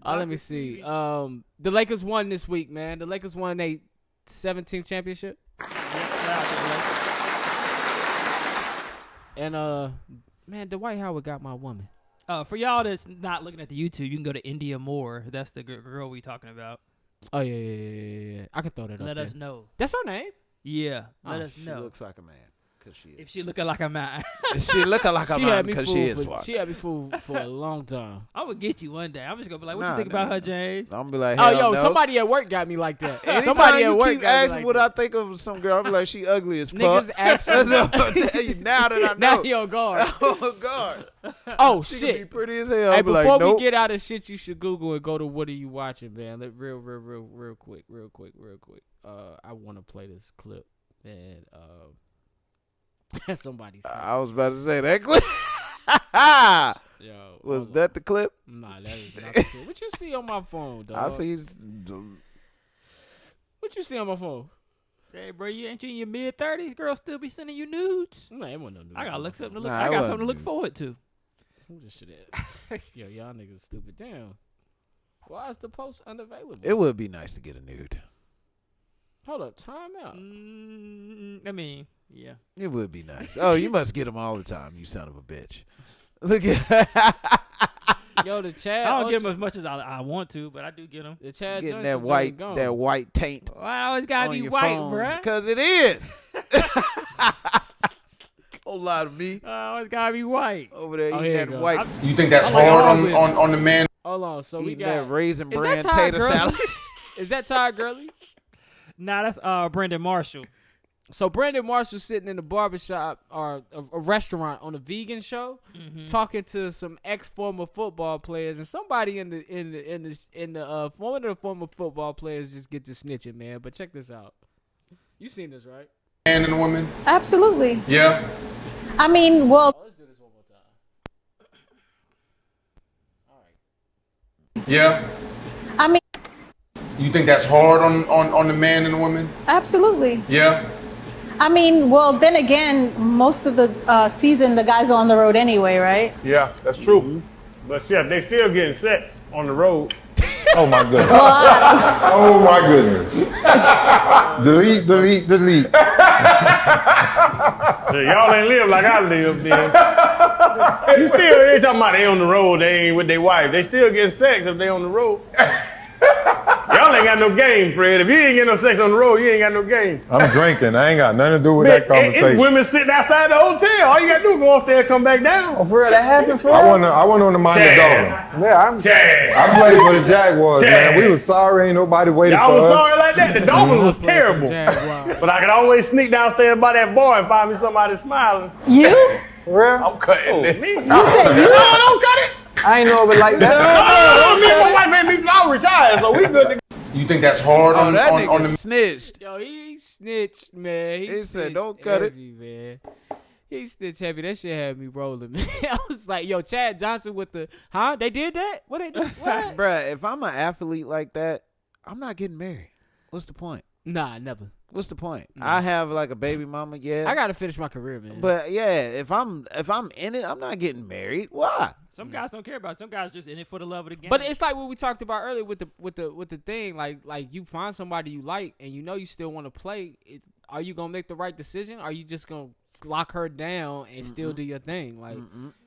Let me see. The Lakers won this week, man. The Lakers won their 17th championship. Yep, shout out to the Lakers. And man, Dwight Howard got my woman. For y'all that's not looking at the YouTube, you can go to India Moore. That's the girl we talking about. Oh yeah. I can throw that up. Let us know. That's her name. Yeah, let us She know. looks like a man. Cause she is. If she looking like a man, She looking like a man because she is swag. She had me fooled for a long time. I'm gonna get you one day. I'm just gonna be like, what Nah, you think about her, James? I'm gonna be like, Oh, hell yo, no. somebody at work got me like that. Anytime Somebody you at work keep got me asking like what that. I think of some girl, I'm like, she ugly as fuck. Niggas actually. That's what I'm tell you now that I know. Now he on guard. Oh God. Oh She can be shit. pretty as hell. Hey, I'll be before like, nope. we get out of shit, you should Google and go to what are you watching, man. Real quick. I want to play this clip, and somebody said, I was about to say that clip. yo, Was hold that on. the clip? Nah, that is not the clip. What you see on my phone, dog? I see. What you see on my phone? Hey, bro, you ain't you in your mid-30s? Girls still be sending you nudes. Nah, it wasn't no news I gotta on my look something to phone. look. Nah, I it got wasn't something to look nude. forward to. Who this shit at? Yo, y'all niggas stupid. Damn. Why is the post unavailable? It would be nice to get a nude. Hold up, time out. I mean, yeah. It would be nice. Oh, you must get them all the time, you son of a bitch. Look at Yo, the Chad. I don't get Ocho- them as much as I want to, but I do get them. The Chad getting Johnson that white taint Well, I always gotta on be your white, phones, bruh. because it is. Whole lot of me I always gotta be white. over there Oh, eating here that you go. white, You think that's I like hard all on, women. on the man? Hold on, so we eating got. that raisin Is bran that Todd tater Gurley? salad. Is that Todd Gurley? Nah, that's Brendan Marshall. So Brandon Marshall sitting in the barbershop or a restaurant on a vegan show, talking to some former football players, and somebody in the one of the former football players just get to snitching, man. But check this out. You seen this, right? Man and woman? Absolutely. Yeah. I mean, well, Oh, let's do this one more time. All right. Yeah. I mean, You think that's hard on the man and the woman? absolutely. Yeah. I mean, well, then again, most of the season, the guys are on the road anyway, right? Yeah, that's true. But Chef, they still getting sex on the road. Oh my goodness. Well, Oh my goodness. delete. So y'all ain't live like I live then. You still, they talking about they on the road, they ain't with their wife. They still getting sex if they on the road. Y'all ain't got no game, Fred. If you ain't getting no sex on the road, you ain't got no game. I'm drinking. I ain't got nothing to do with that It's conversation. women sitting outside the hotel. All you gotta do is go upstairs and come back down. Oh, for real, that happened, for real? I went on the mind the Dolphins. Yeah, I'm Chad. I played for the Jaguars, Chad. man. We was sorry. Ain't nobody waited Y'all for was us. sorry like that. The Dolphins was terrible. Jaguar. But I could always sneak downstairs by that bar and find me somebody smiling. you? For real? I'm cutting this. Me? You said you? No, don't cut it. I ain't know of it like No, me and my wife ain't be all retired, so we good to go. You think that's hard Oh, on that on nigga the snitched. Yo, he snitched, man. He said, snitched "Don't cut it." heavy, man. He snitched heavy. That shit had me rolling, man. I was like, yo, Chad Johnson with the, huh? They did that? What they did? What? Bruh, if I'm an athlete like that, I'm not getting married. What's the point? Nah, never. What's the point? I have like a baby mama, yeah. I gotta finish my career, man. But yeah, if I'm in it, I'm not getting married. Why? Some guys don't care about it. Some guys just in it for the love of the game. But it's like what we talked about earlier with the thing, like you find somebody you like and you know you still want to play. Are you gonna make the right decision? Are you just gonna lock her down and still do your thing? Like,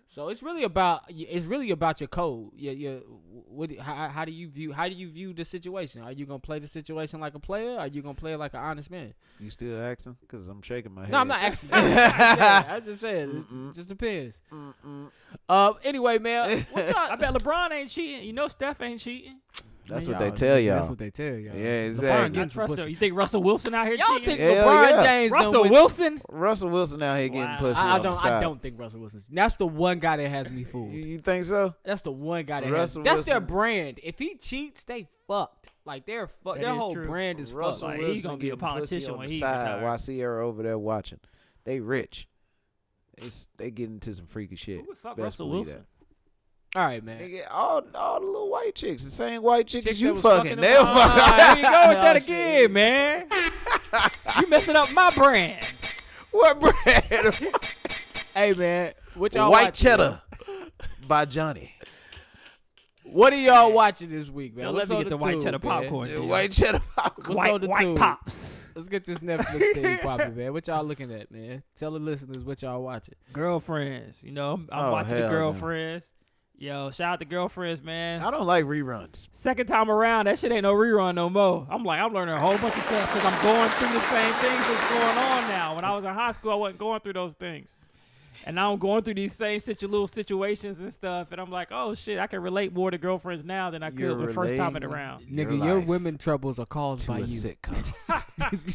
so it's really about your code. How do you view the situation? Are you gonna play the situation like a player? Are you gonna play it like an honest man? You still asking? Because I'm shaking my head. No, I'm not asking. I just said it just depends. Anyway, man, what's up? I bet LeBron ain't cheating. You know Steph ain't cheating. That's Man, what they tell y'all. That's what they tell y'all. Yeah, LeBron exactly. I getting some trust pussy. her. You think Russell Wilson out here Y'all cheating? think Hell LeBron yeah. James done Russell went- Wilson? Russell Wilson out here getting Wow. pussy I on the side. don't think Russell Wilson's. That's the one guy that has me fooled. You think so? That's the one guy that Russell has. That's their Wilson. brand. If he cheats, they fucked. Like their That their is whole true. brand is Russell fucked. Like, Wilson he's gonna be a getting pussy politician on when the he side retires. while Sierra over there watching. They rich. They get into some freaky shit. Who would fuck Best Russell believe Wilson? All right, man. They get all the little white chicks, the same white chicks Chicks you that was fucking. fucking They'll them. fuck. There you go with that Oh, shit. again, man. You messing up my brand. What brand? Hey, man. What y'all White watching, cheddar by Johnny. man? What are y'all watching this week, man? Yo, What's let me on get the white tube, cheddar man? popcorn. Yeah, dude. white cheddar popcorn. What's on the White tube? pops. Let's get this Netflix thing popping, man. What y'all looking at, man? Tell the listeners what y'all watching. Girlfriends. You know, I'm Oh, watching the hell no. Girlfriends. Yo, shout out to Girlfriends, man. I don't like reruns. Second time around, that shit ain't no rerun no more. I'm learning a whole bunch of stuff because I'm going through the same things that's going on now. When I was in high school, I wasn't going through those things. And now I'm going through these same little situations and stuff. And I'm like, oh, shit, I can relate more to Girlfriends now than I could the first time it around. Nigga, your women troubles are caused To by a you. sitcom.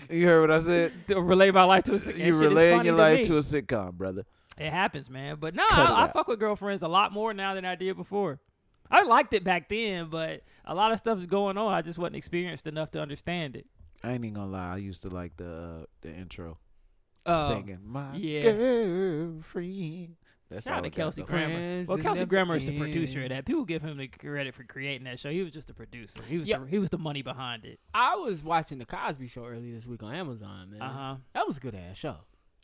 You heard what I said? To relate my life to a sitcom. You relaying your life to a sitcom, brother. It happens, man. But no, Cut it I out. fuck with Girlfriends a lot more now than I did before. I liked it back then, but a lot of stuff's going on. I just wasn't experienced enough to understand it. I ain't even gonna lie. I used to like the intro. Oh, Singing my yeah. girlfriend. That's Shout out all to it got, Kelsey though. Grammer. Friends Well, and Kelsey never Grammer is the end. producer of that. People give him the credit for creating that show. He was just a producer. He was Yeah. he was the money behind it. I was watching the Cosby Show earlier this week on Amazon, man. Uh-huh. That was a good ass show.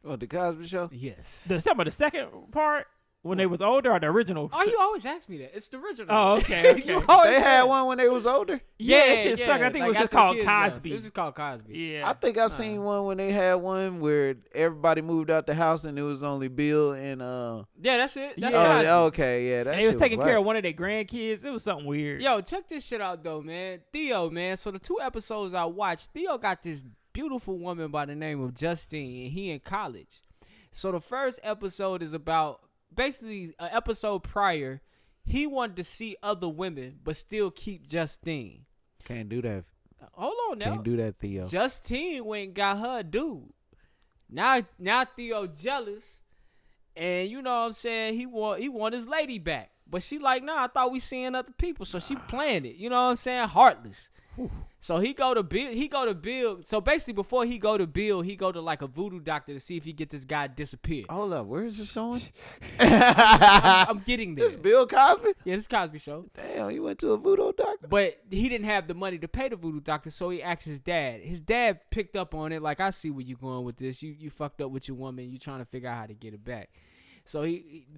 Oh, the Cosby Show. Yes. Some of the second part when they was older or the original. Oh, you always ask me that. It's the original. Oh, okay. You okay. always They had say- one when they was older. Yeah, that shit sucked. I think it was just after the called kids left. Cosby. It was just called Cosby. Yeah. I think I seen one when they had one where everybody moved out the house and it was only Bill and Yeah, that's it. That's Yeah. Cosby. okay, yeah. That And he was shit taking care of whack. one of their grandkids. It was something weird. Yo, check this shit out though, man. Theo, man. So the 2 episodes I watched, Theo got this beautiful woman by the name of Justine, and he in college. So the first episode is about basically an episode prior. He wanted to see other women, but still keep Justine. Can't do that. Hold on now. Can't do that, Theo. Justine went and got her a dude. Now Theo jealous, and you know what I'm saying, he want his lady back. But she like, nah, I thought we seeing other people, so she playing it. You know what I'm saying? Heartless. So he go to Bill. So basically before he go to Bill, he go to like a voodoo doctor to see if he get this guy disappear. Hold up, where is this going? I'm getting there. This Bill Cosby? Yeah, this Cosby Show. Damn, you went to a voodoo doctor? But he didn't have the money to pay the voodoo doctor, so he asked his dad. His dad picked up on it, like, I see where you going with this. You fucked up with your woman. You trying to figure out how to get it back. So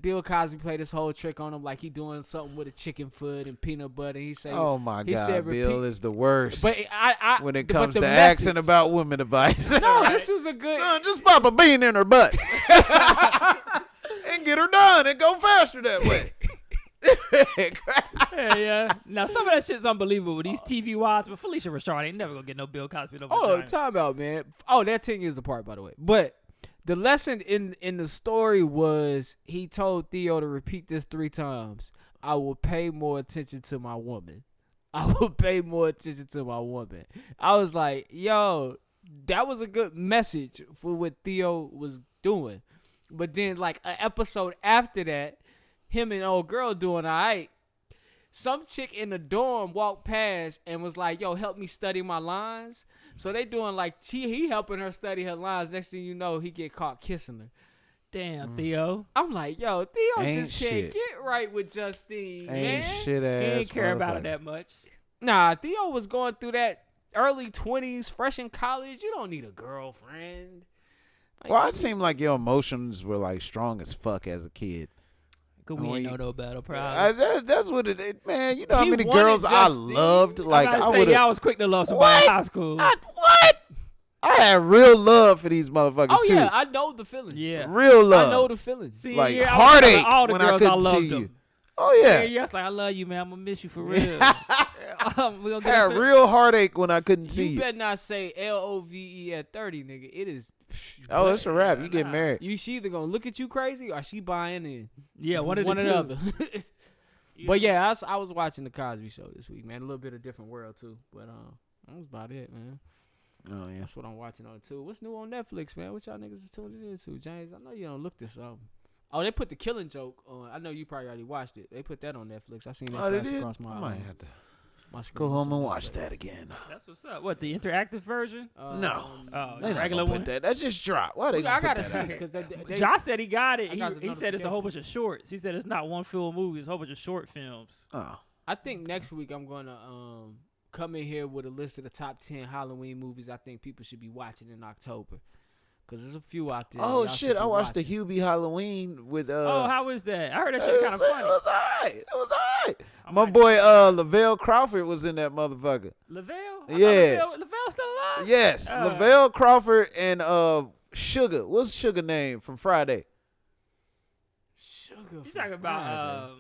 Bill Cosby played this whole trick on him, like he doing something with a chicken foot and peanut butter. He said, Oh my he God, said, Bill repeat- is the worst. But I when it but comes the to message- asking about women advice. No, this was a good. Son, just pop a bean in her butt and get her done and go faster that way. Yeah. Now some of that shit's unbelievable with these TV wives, but Felicia Rashard ain't never gonna get no Bill Cosby. No Oh, vagina. time out, man. Oh, they're 10 years apart, by the way. But the lesson in the story was he told Theo to repeat this 3 times. I will pay more attention to my woman. I will pay more attention to my woman. I was like, yo, that was a good message for what Theo was doing. But then, like, an episode after that, him and old girl doing all right. Some chick in the dorm walked past and was like, yo, help me study my lines. So they doing like, he helping her study her lines. Next thing you know, he get caught kissing her. Damn, Theo. I'm like, yo, Theo Ain't just can't shit. get right with Justine, Ain't man. shit He ass. ain't care about it motherfucker. that much. Nah, Theo was going through that early 20s, fresh in college. You don't need a girlfriend. Like, Well, it seemed like your emotions were like strong as fuck as a kid. Cause Oh, we ain't you- know no better, probably. That's what it is, man. You know how He many wanted girls I Justine. loved? Like I'm I about to would say, have. y'all was quick to love somebody in What? high school. What? I had real love for these motherfuckers oh, too. yeah, I know the feeling. Yeah. Real love. I know the feeling. See, like yeah, I was telling heartache all the when I girls couldn't loved see them. you. Oh yeah. Yeah, I was like, I love you, man. I'm gonna miss you for real. We gonna get Had it real heartache when I couldn't see You you. better not say LOVE at 30, nigga. It is. Oh, it's a wrap. You get married. She either gonna look at you crazy or she buying in. Yeah, one of or the the two. other. But yeah, I was watching the Cosby Show this week, man. A little bit of different world too, but that was about it, man. Oh yeah. That's what I'm watching on too. What's new on Netflix, man? What y'all niggas is tuning into, James? I know you don't look this up. Oh, they put The Killing Joke on. I know you probably already watched it. They put that on Netflix. I seen that Oh, they flash did? across my. I might have to my screen go or home and something. watch that again. That's what's up. What, the interactive version? No. Oh, They the not regular gonna one? put that. That just dropped. Why they I gonna gotta put see that? it because Josh said he got it. I got the He said it's a whole bunch notification. of shorts. He said it's not one full movie. It's a whole bunch of short films. Oh. I think next week I'm gonna come in here with a list of the top 10 Halloween movies I think people should be watching in October. Cause there's a few out there. Oh y'all should shit! be I watched the watching. Hubie Halloween with. Oh, how was that? I heard that shit kind of funny. It was alright. It was alright. I My might boy check it out. Lavelle Crawford was in that motherfucker. Lavelle? Yeah. Lavelle still alive? Yes, Lavelle Crawford and Sugar. What's Sugar name from Friday? Sugar. You talking about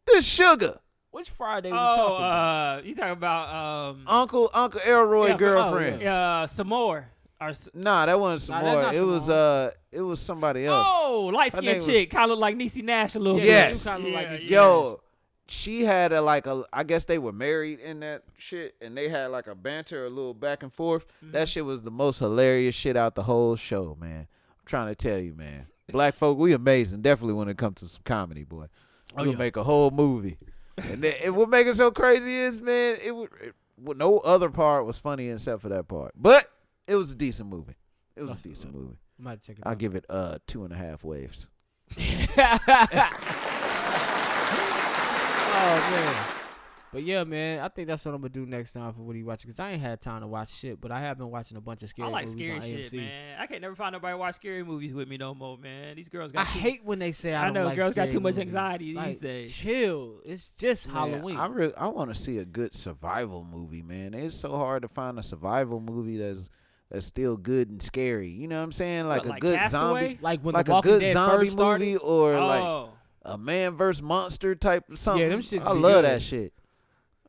This Sugar. Which Friday we talking about? you talking about Uncle Elroy girlfriend. some more. Nah, that wasn't some Nah, more. that's It not was Simone. it was somebody else. Oh, light Her skinned name chick, kind of look like Niecy Nash a little bit. Yes. You kinda look like Niecy Yo, she had I guess they were married in that shit, and they had like a banter, a little back and forth. That shit was the most hilarious shit out the whole show, man. I'm trying to tell you, man. Black folk, we amazing, definitely when it comes to some comedy, boy. We'll make a whole movie. And then, what make it so crazy is, man, no other part was funny except for that part. But it was a decent movie. It was a decent movie. I might check it I'll out. give it 2.5 waves. Oh man. But yeah, man, I think that's what I'm gonna do next time for what you watching. Cause I ain't had time to watch shit, but I have been watching a bunch of scary I like movies scary on AMC. shit, man. I can't never find nobody watch scary movies with me no more, man. These girls got I hate when they say I don't know, like girls got scary too much movies. anxiety these Like, days. Chill. It's just Man, Halloween. I want to see a good survival movie, man. It's so hard to find a survival movie that's still good and scary. You know what I'm saying? Like What, a like good Castaway? zombie, Like when like the a Walking good Dead zombie first started. movie, or like Oh, a man versus monster type of something. Yeah, them shits I be love good. that shit.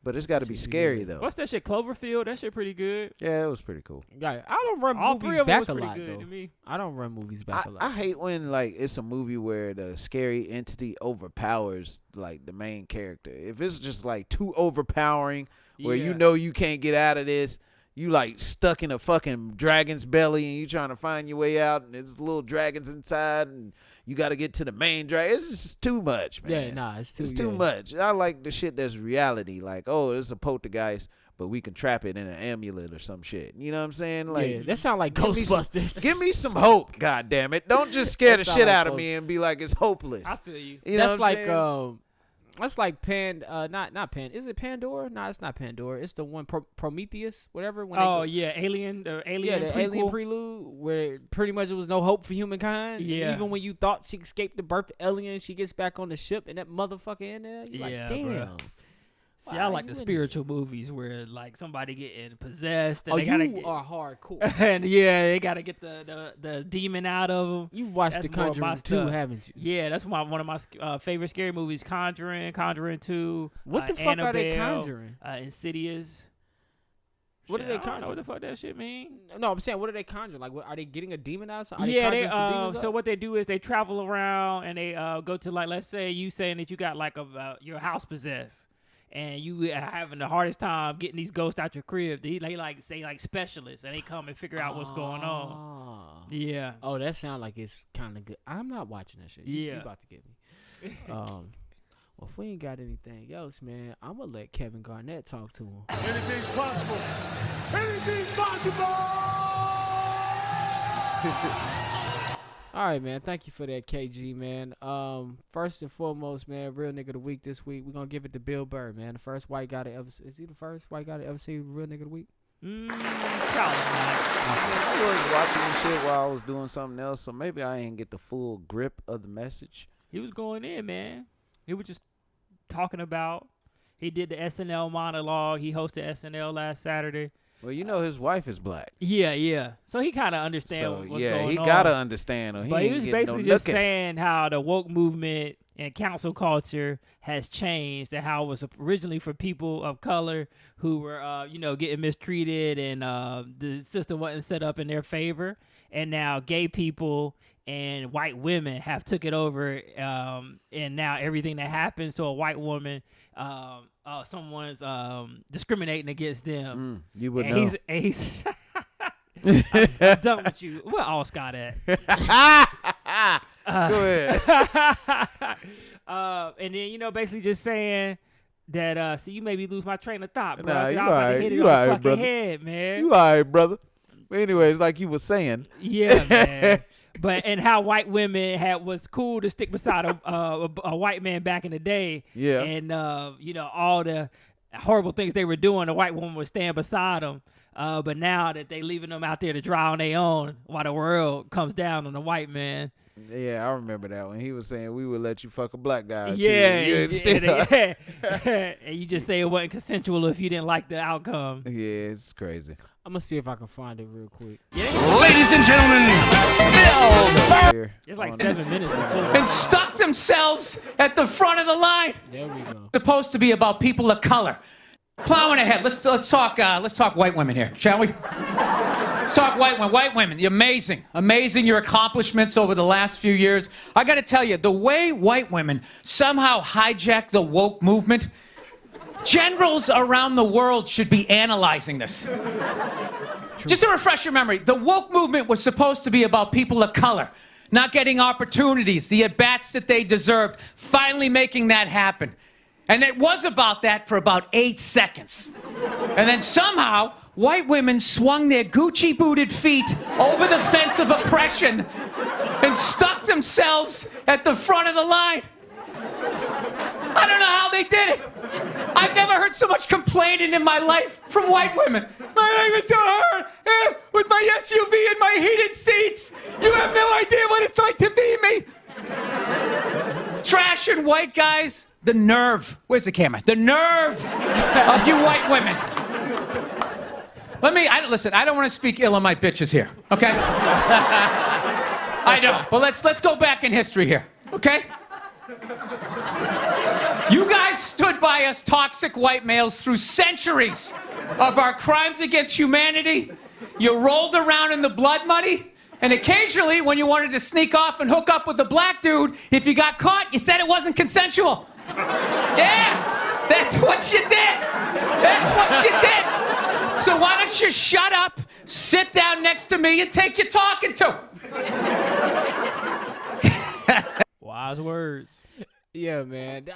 But it's got to be Shits be scary good. though. what's that shit? Cloverfield? That shit pretty good. Yeah, it was pretty cool. Yeah, I don't run All movies three of them back was a pretty lot good though. to me. I don't run movies back a lot. I hate when like it's a movie where the scary entity overpowers like the main character. If it's just like too overpowering, where you Yeah. know you can't get out of this, you like stuck in a fucking dragon's belly and you trying to find your way out, and there's little dragons inside, and you got to get to the main dragon. It's just too much, man. Yeah, nah, it's too much. I like the shit that's reality. Like, oh, it's a poltergeist, but we can trap it in an amulet or some shit. You know what I'm saying? Like, Yeah, that sound like give me some- Ghostbusters. give me some hope, God damn it! Don't just scare the That sound shit like out of Ghost- me and be like it's hopeless. I feel you. You know That's what I'm like saying? that's like not Pan. Is it Pandora? No, it's not Pandora. It's the one Prometheus, whatever. When Oh they yeah, Alien. The Alien. the prequel. Alien prelude, where pretty much there was no hope for humankind. And Yeah. even when you thought she escaped the birth of alien, she gets back on the ship and that motherfucker in there. You're Yeah, like, damn. bruh. See, Wow, I like you the in spiritual movies where like somebody getting possessed and Oh, they gotta you get, are hardcore. and yeah, they gotta get the demon out of them. You've watched That's The more my Conjuring 2, stuff. haven't you? Yeah, that's one of my favorite scary movies. Conjuring 2. What the fuck are they Annabelle, conjuring? Insidious. What are Shit, they I don't know conjuring? what the fuck that shit mean. No, I'm saying, what are they conjuring? Like, what, are they getting a demon out? Are Yeah, they conjuring some demons so up? what they do is they travel around and they go to, like, let's say you saying that you got like your house possessed. And you are having the hardest time getting these ghosts out your crib. They like specialists, and they come and figure out what's going on. Ah. Yeah. Oh, that sounds like it's kind of good. I'm not watching that shit. You Yeah. about to get me. Well, if we ain't got anything else, man, I'm gonna let Kevin Garnett talk to him. Anything's possible. Anything's possible. All right, man. Thank you for that, KG, man. First and foremost, man, real nigga of the week this week. We're gonna give it to Bill Burr, man. The first white guy to ever. Is he the first white guy to ever see real nigga of the week? Probably not. I mean, I was watching this shit while I was doing something else, so maybe I ain't get the full grip of the message. He was going in, man. He was just talking about. He did the SNL monologue. He hosted SNL last Saturday. Well, you know his wife is black. Yeah. So he kind of understands So what's yeah, going he on. gotta understand. Or But he ain't was getting basically no just nookie. saying how the woke movement and council culture has changed, and how it was originally for people of color who were, getting mistreated, and the system wasn't set up in their favor. And now gay people and white women have took it over, and now everything that happens to a white woman, someone's discriminating against them. You would And know. he's I'm done with you. Where all Scott at? Go ahead. And then basically just saying that. See, you made me lose my train of thought, bro. Nah, you I'm about to alright. hit it You on the alright, fucking brother. head, man. You all right, brother. But anyways, like you were saying. Yeah, man. But and how white women was cool to stick beside a white man back in the day. Yeah. And all the horrible things they were doing, the white woman would stand beside them. But now that they leaving them out there to dry on their own while the world comes down on the white man. Yeah, I remember that when he was saying we would let you fuck a black guy. Yeah, and you just say it wasn't consensual if you didn't like the outcome. Yeah, it's crazy. I'm gonna see if I can find it real quick. Ladies and gentlemen, Bill It's like 7 minutes. and stuck themselves at the front of the line. There we go. Supposed to be about people of color. Plowing ahead. Let's talk white women here, shall we? Let's talk white women. White women, amazing your accomplishments over the last few years. I got to tell you, the way white women somehow hijack the woke movement, generals around the world should be analyzing this. True. Just to refresh your memory, the woke movement was supposed to be about people of color, not getting opportunities, the at-bats that they deserved, finally making that happen. And it was about that for about 8 seconds. And then somehow, white women swung their Gucci-booted feet over the fence of oppression and stuck themselves at the front of the line. I don't know how they did it. I've never heard so much complaining in my life from white women. My life is so hard with my SUV and my heated seats. You have no idea what it's like to be me. Trash and white guys. The nerve. Where's the camera? The nerve of you white women. Listen, I don't want to speak ill of my bitches here, okay? I don't. But let's go back in history here, okay? You guys stood by us toxic white males through centuries of our crimes against humanity. You rolled around in the blood money. And occasionally, when you wanted to sneak off and hook up with a black dude, if you got caught, you said it wasn't consensual. Yeah, that's what you did. That's what you did. So why don't you shut up, sit down next to me, and take your talking to. Wise words. Yeah, man.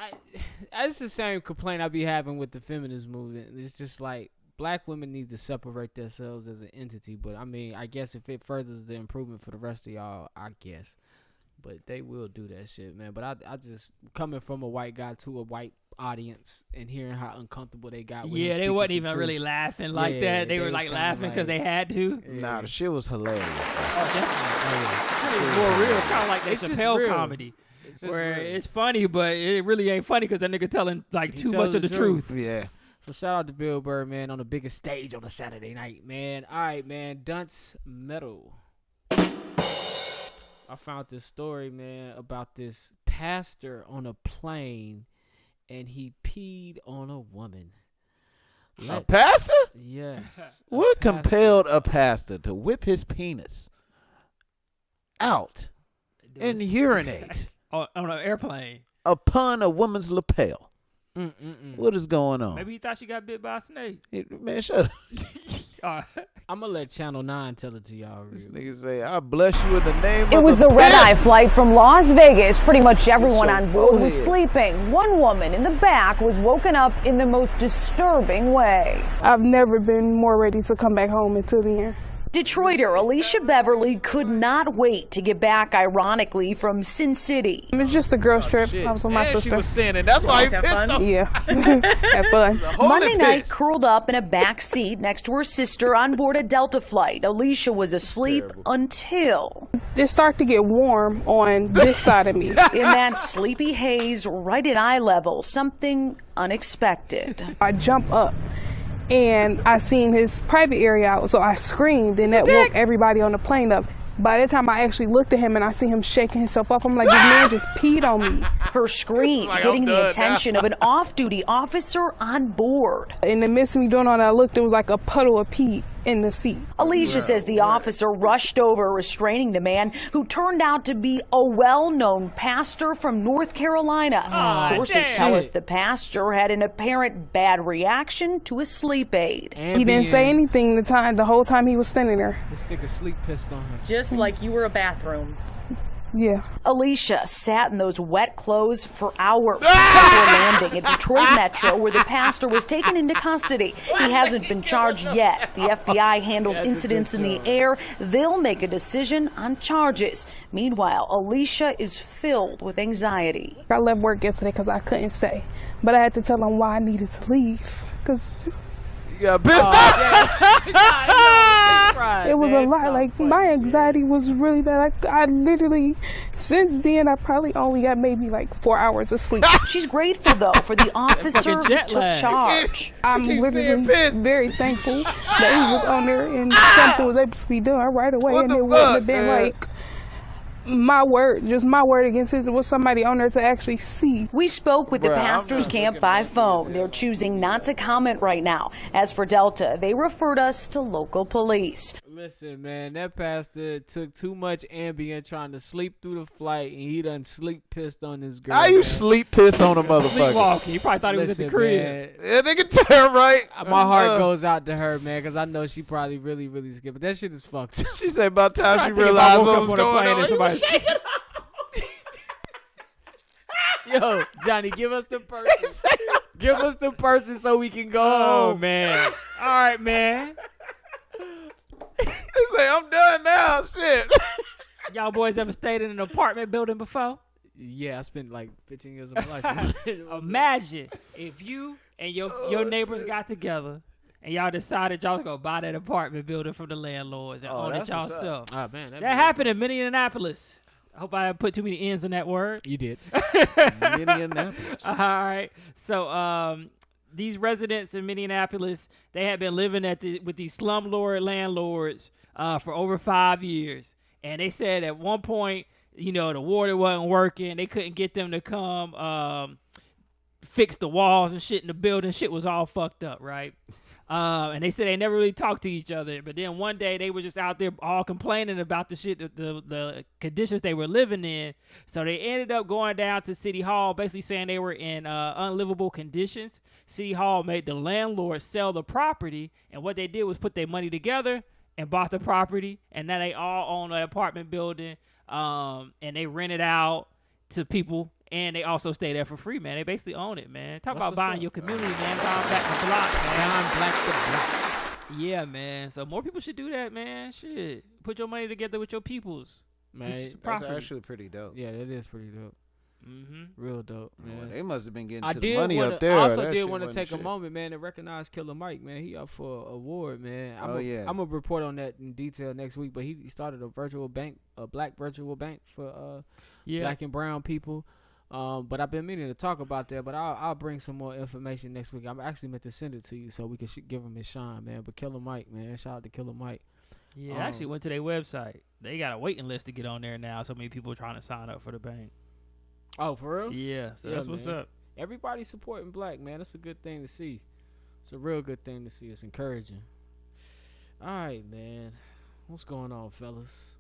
That's the same complaint I be having with the feminist movement. It's just like black women need to separate themselves as an entity. But, I mean, I guess if it furthers the improvement for the rest of y'all, I guess. But they will do that shit, man. But I just, coming from a white guy to a white audience and hearing how uncomfortable they got with yeah, they wasn't even really laughing like that. They were like laughing because they had to. Yeah. Nah, the shit was hilarious, bro. Oh, definitely. Shit was more real, kind of like that Chappelle comedy. Where it's funny, but it really ain't funny because that nigga telling like too much of the truth. Yeah. So shout out to Bill Burr, man, on the biggest stage on a Saturday night, man. All right, man. Dunce Metal. I found this story, man, about this pastor on a plane, and he peed on a woman. A pastor? Yes. What compelled a pastor to whip his penis out and urinate on an airplane upon a woman's lapel? What is going on? Maybe he thought she got bit by a snake. Man, shut up. I'm going to let Channel 9 tell it to y'all. This nigga say, I bless you in the name of It was the red-eye flight from Las Vegas. Pretty much everyone so on board was sleeping. One woman in the back was woken up in the most disturbing way. I've never been more ready to come back home until the end. Detroiter Alicia Beverly could not wait to get back, ironically, from Sin City. It's just a girls' trip. I was with my sister. She was sinning. That's why he pissed off. Yeah. Had fun. Monday night, curled up in a back seat next to her sister on board a Delta flight. Alicia was asleep until it started to get warm on this side of me. In that sleepy haze, right at eye level, something unexpected. I jump up. And I seen his private area out, so I screamed, and that woke everybody on the plane up. By the time I actually looked at him and I see him shaking himself off, I'm like, this man just peed on me. Her scream getting the attention of an off-duty officer on board. In the midst of me doing all that, I looked, it was like a puddle of pee in the seat. Alicia says the officer rushed over, restraining the man who turned out to be a well-known pastor from North Carolina. Sources tell us the pastor had an apparent bad reaction to a sleep aid. He didn't say anything the whole time he was standing there. This nigga sleep pissed on her. Just like you were a bathroom. Yeah. Alicia sat in those wet clothes for hours before landing at Detroit Metro, where the pastor was taken into custody. He hasn't been charged yet. The FBI handles incidents in the air. They'll make a decision on charges. Meanwhile, Alicia is filled with anxiety. I left work yesterday because I couldn't stay, but I had to tell him why I needed to leave. Because got pissed off. It was a lot. Like, my anxiety was really bad. Like, I literally, since then, I probably only got maybe like 4 hours of sleep. She's grateful, though, for the officer who took charge. I'm literally very thankful that he was on there and something was able to be done right away. And it wouldn't have been like my word against his. It was somebody on there to actually see. We spoke with the pastor's camp by phone. They're choosing not to comment right now. As for Delta, they referred us to local police. Listen, man, that pastor took too much Ambien trying to sleep through the flight, and he done sleep pissed on this girl. How you sleep piss on a motherfucker? Sleepwalking. You probably thought he was at the crib. Man, yeah, nigga, turn right. My heart goes out to her, man, because I know she probably really, really scared. But that shit is fucked. She said about time she realized what was going on. He was shaking up. Yo, Johnny, give us the person. Give us the person so we can go home. Oh, man. All right, man. He say, I'm done now. Shit. Y'all boys ever stayed in an apartment building before? Yeah, I spent like 15 years of my life. Imagine if you and your neighbors got together and y'all decided y'all was going to buy that apartment building from the landlords and own it y'allself. Oh, man. That happened in Minneapolis. I hope I didn't put too many N's in that word. You did. Minneapolis. All right. So these residents in Minneapolis, they had been living with these slumlord landlords for over 5 years. And they said at one point, you know, the water wasn't working. They couldn't get them to come fix the walls and shit in the building. Shit was all fucked up, right? And they said they never really talked to each other. But then one day they were just out there all complaining about the shit, the conditions they were living in. So they ended up going down to City Hall, basically saying they were in unlivable conditions. City Hall made the landlord sell the property. And what they did was put their money together and bought the property. And now they all own an apartment building. And they rent it out to people. And they also stay there for free, man. They basically own it, man. Talk about buying your community, man. Buying back the block, man. Buying black the block. Yeah, man. So more people should do that, man. Shit. Put your money together with your peoples. Man, that's actually pretty dope. Yeah, that is pretty dope. Mm-hmm. Real dope, man. Well, they must have been getting the money up there. I also did want to take a moment, man, to recognize Killer Mike, man. He up for an award, man. I'm going to report on that in detail next week, but he started a virtual bank, a black virtual bank for black and brown people. But I've been meaning to talk about that, but I'll bring some more information next week. I'm actually meant to send it to you so we can give him his shine, man. But Killer Mike, man, shout out to Killer Mike. Yeah, I actually went to their website. They got a waiting list to get on there now. So many people are trying to sign up for the bank. Oh, for real? Yeah, so that's what's up. Everybody supporting black, man. That's a good thing to see. It's a real good thing to see. It's encouraging. All right, man. What's going on, fellas?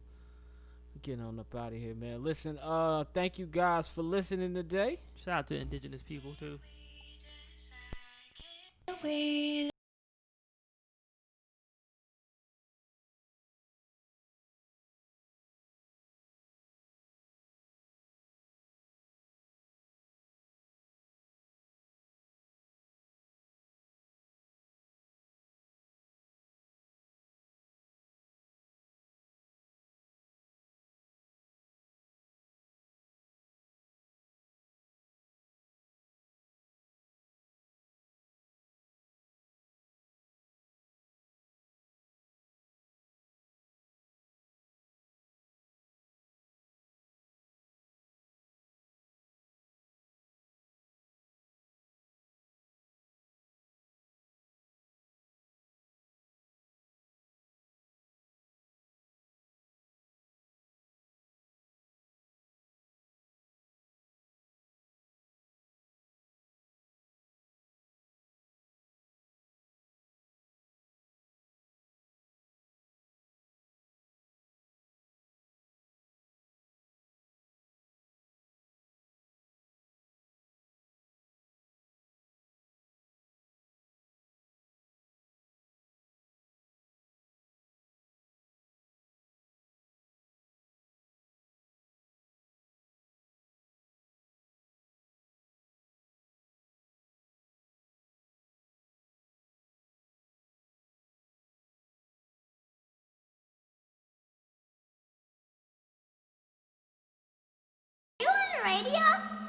Getting on up out of here, man. Listen, thank you guys for listening today. Shout out to indigenous people too. Radio?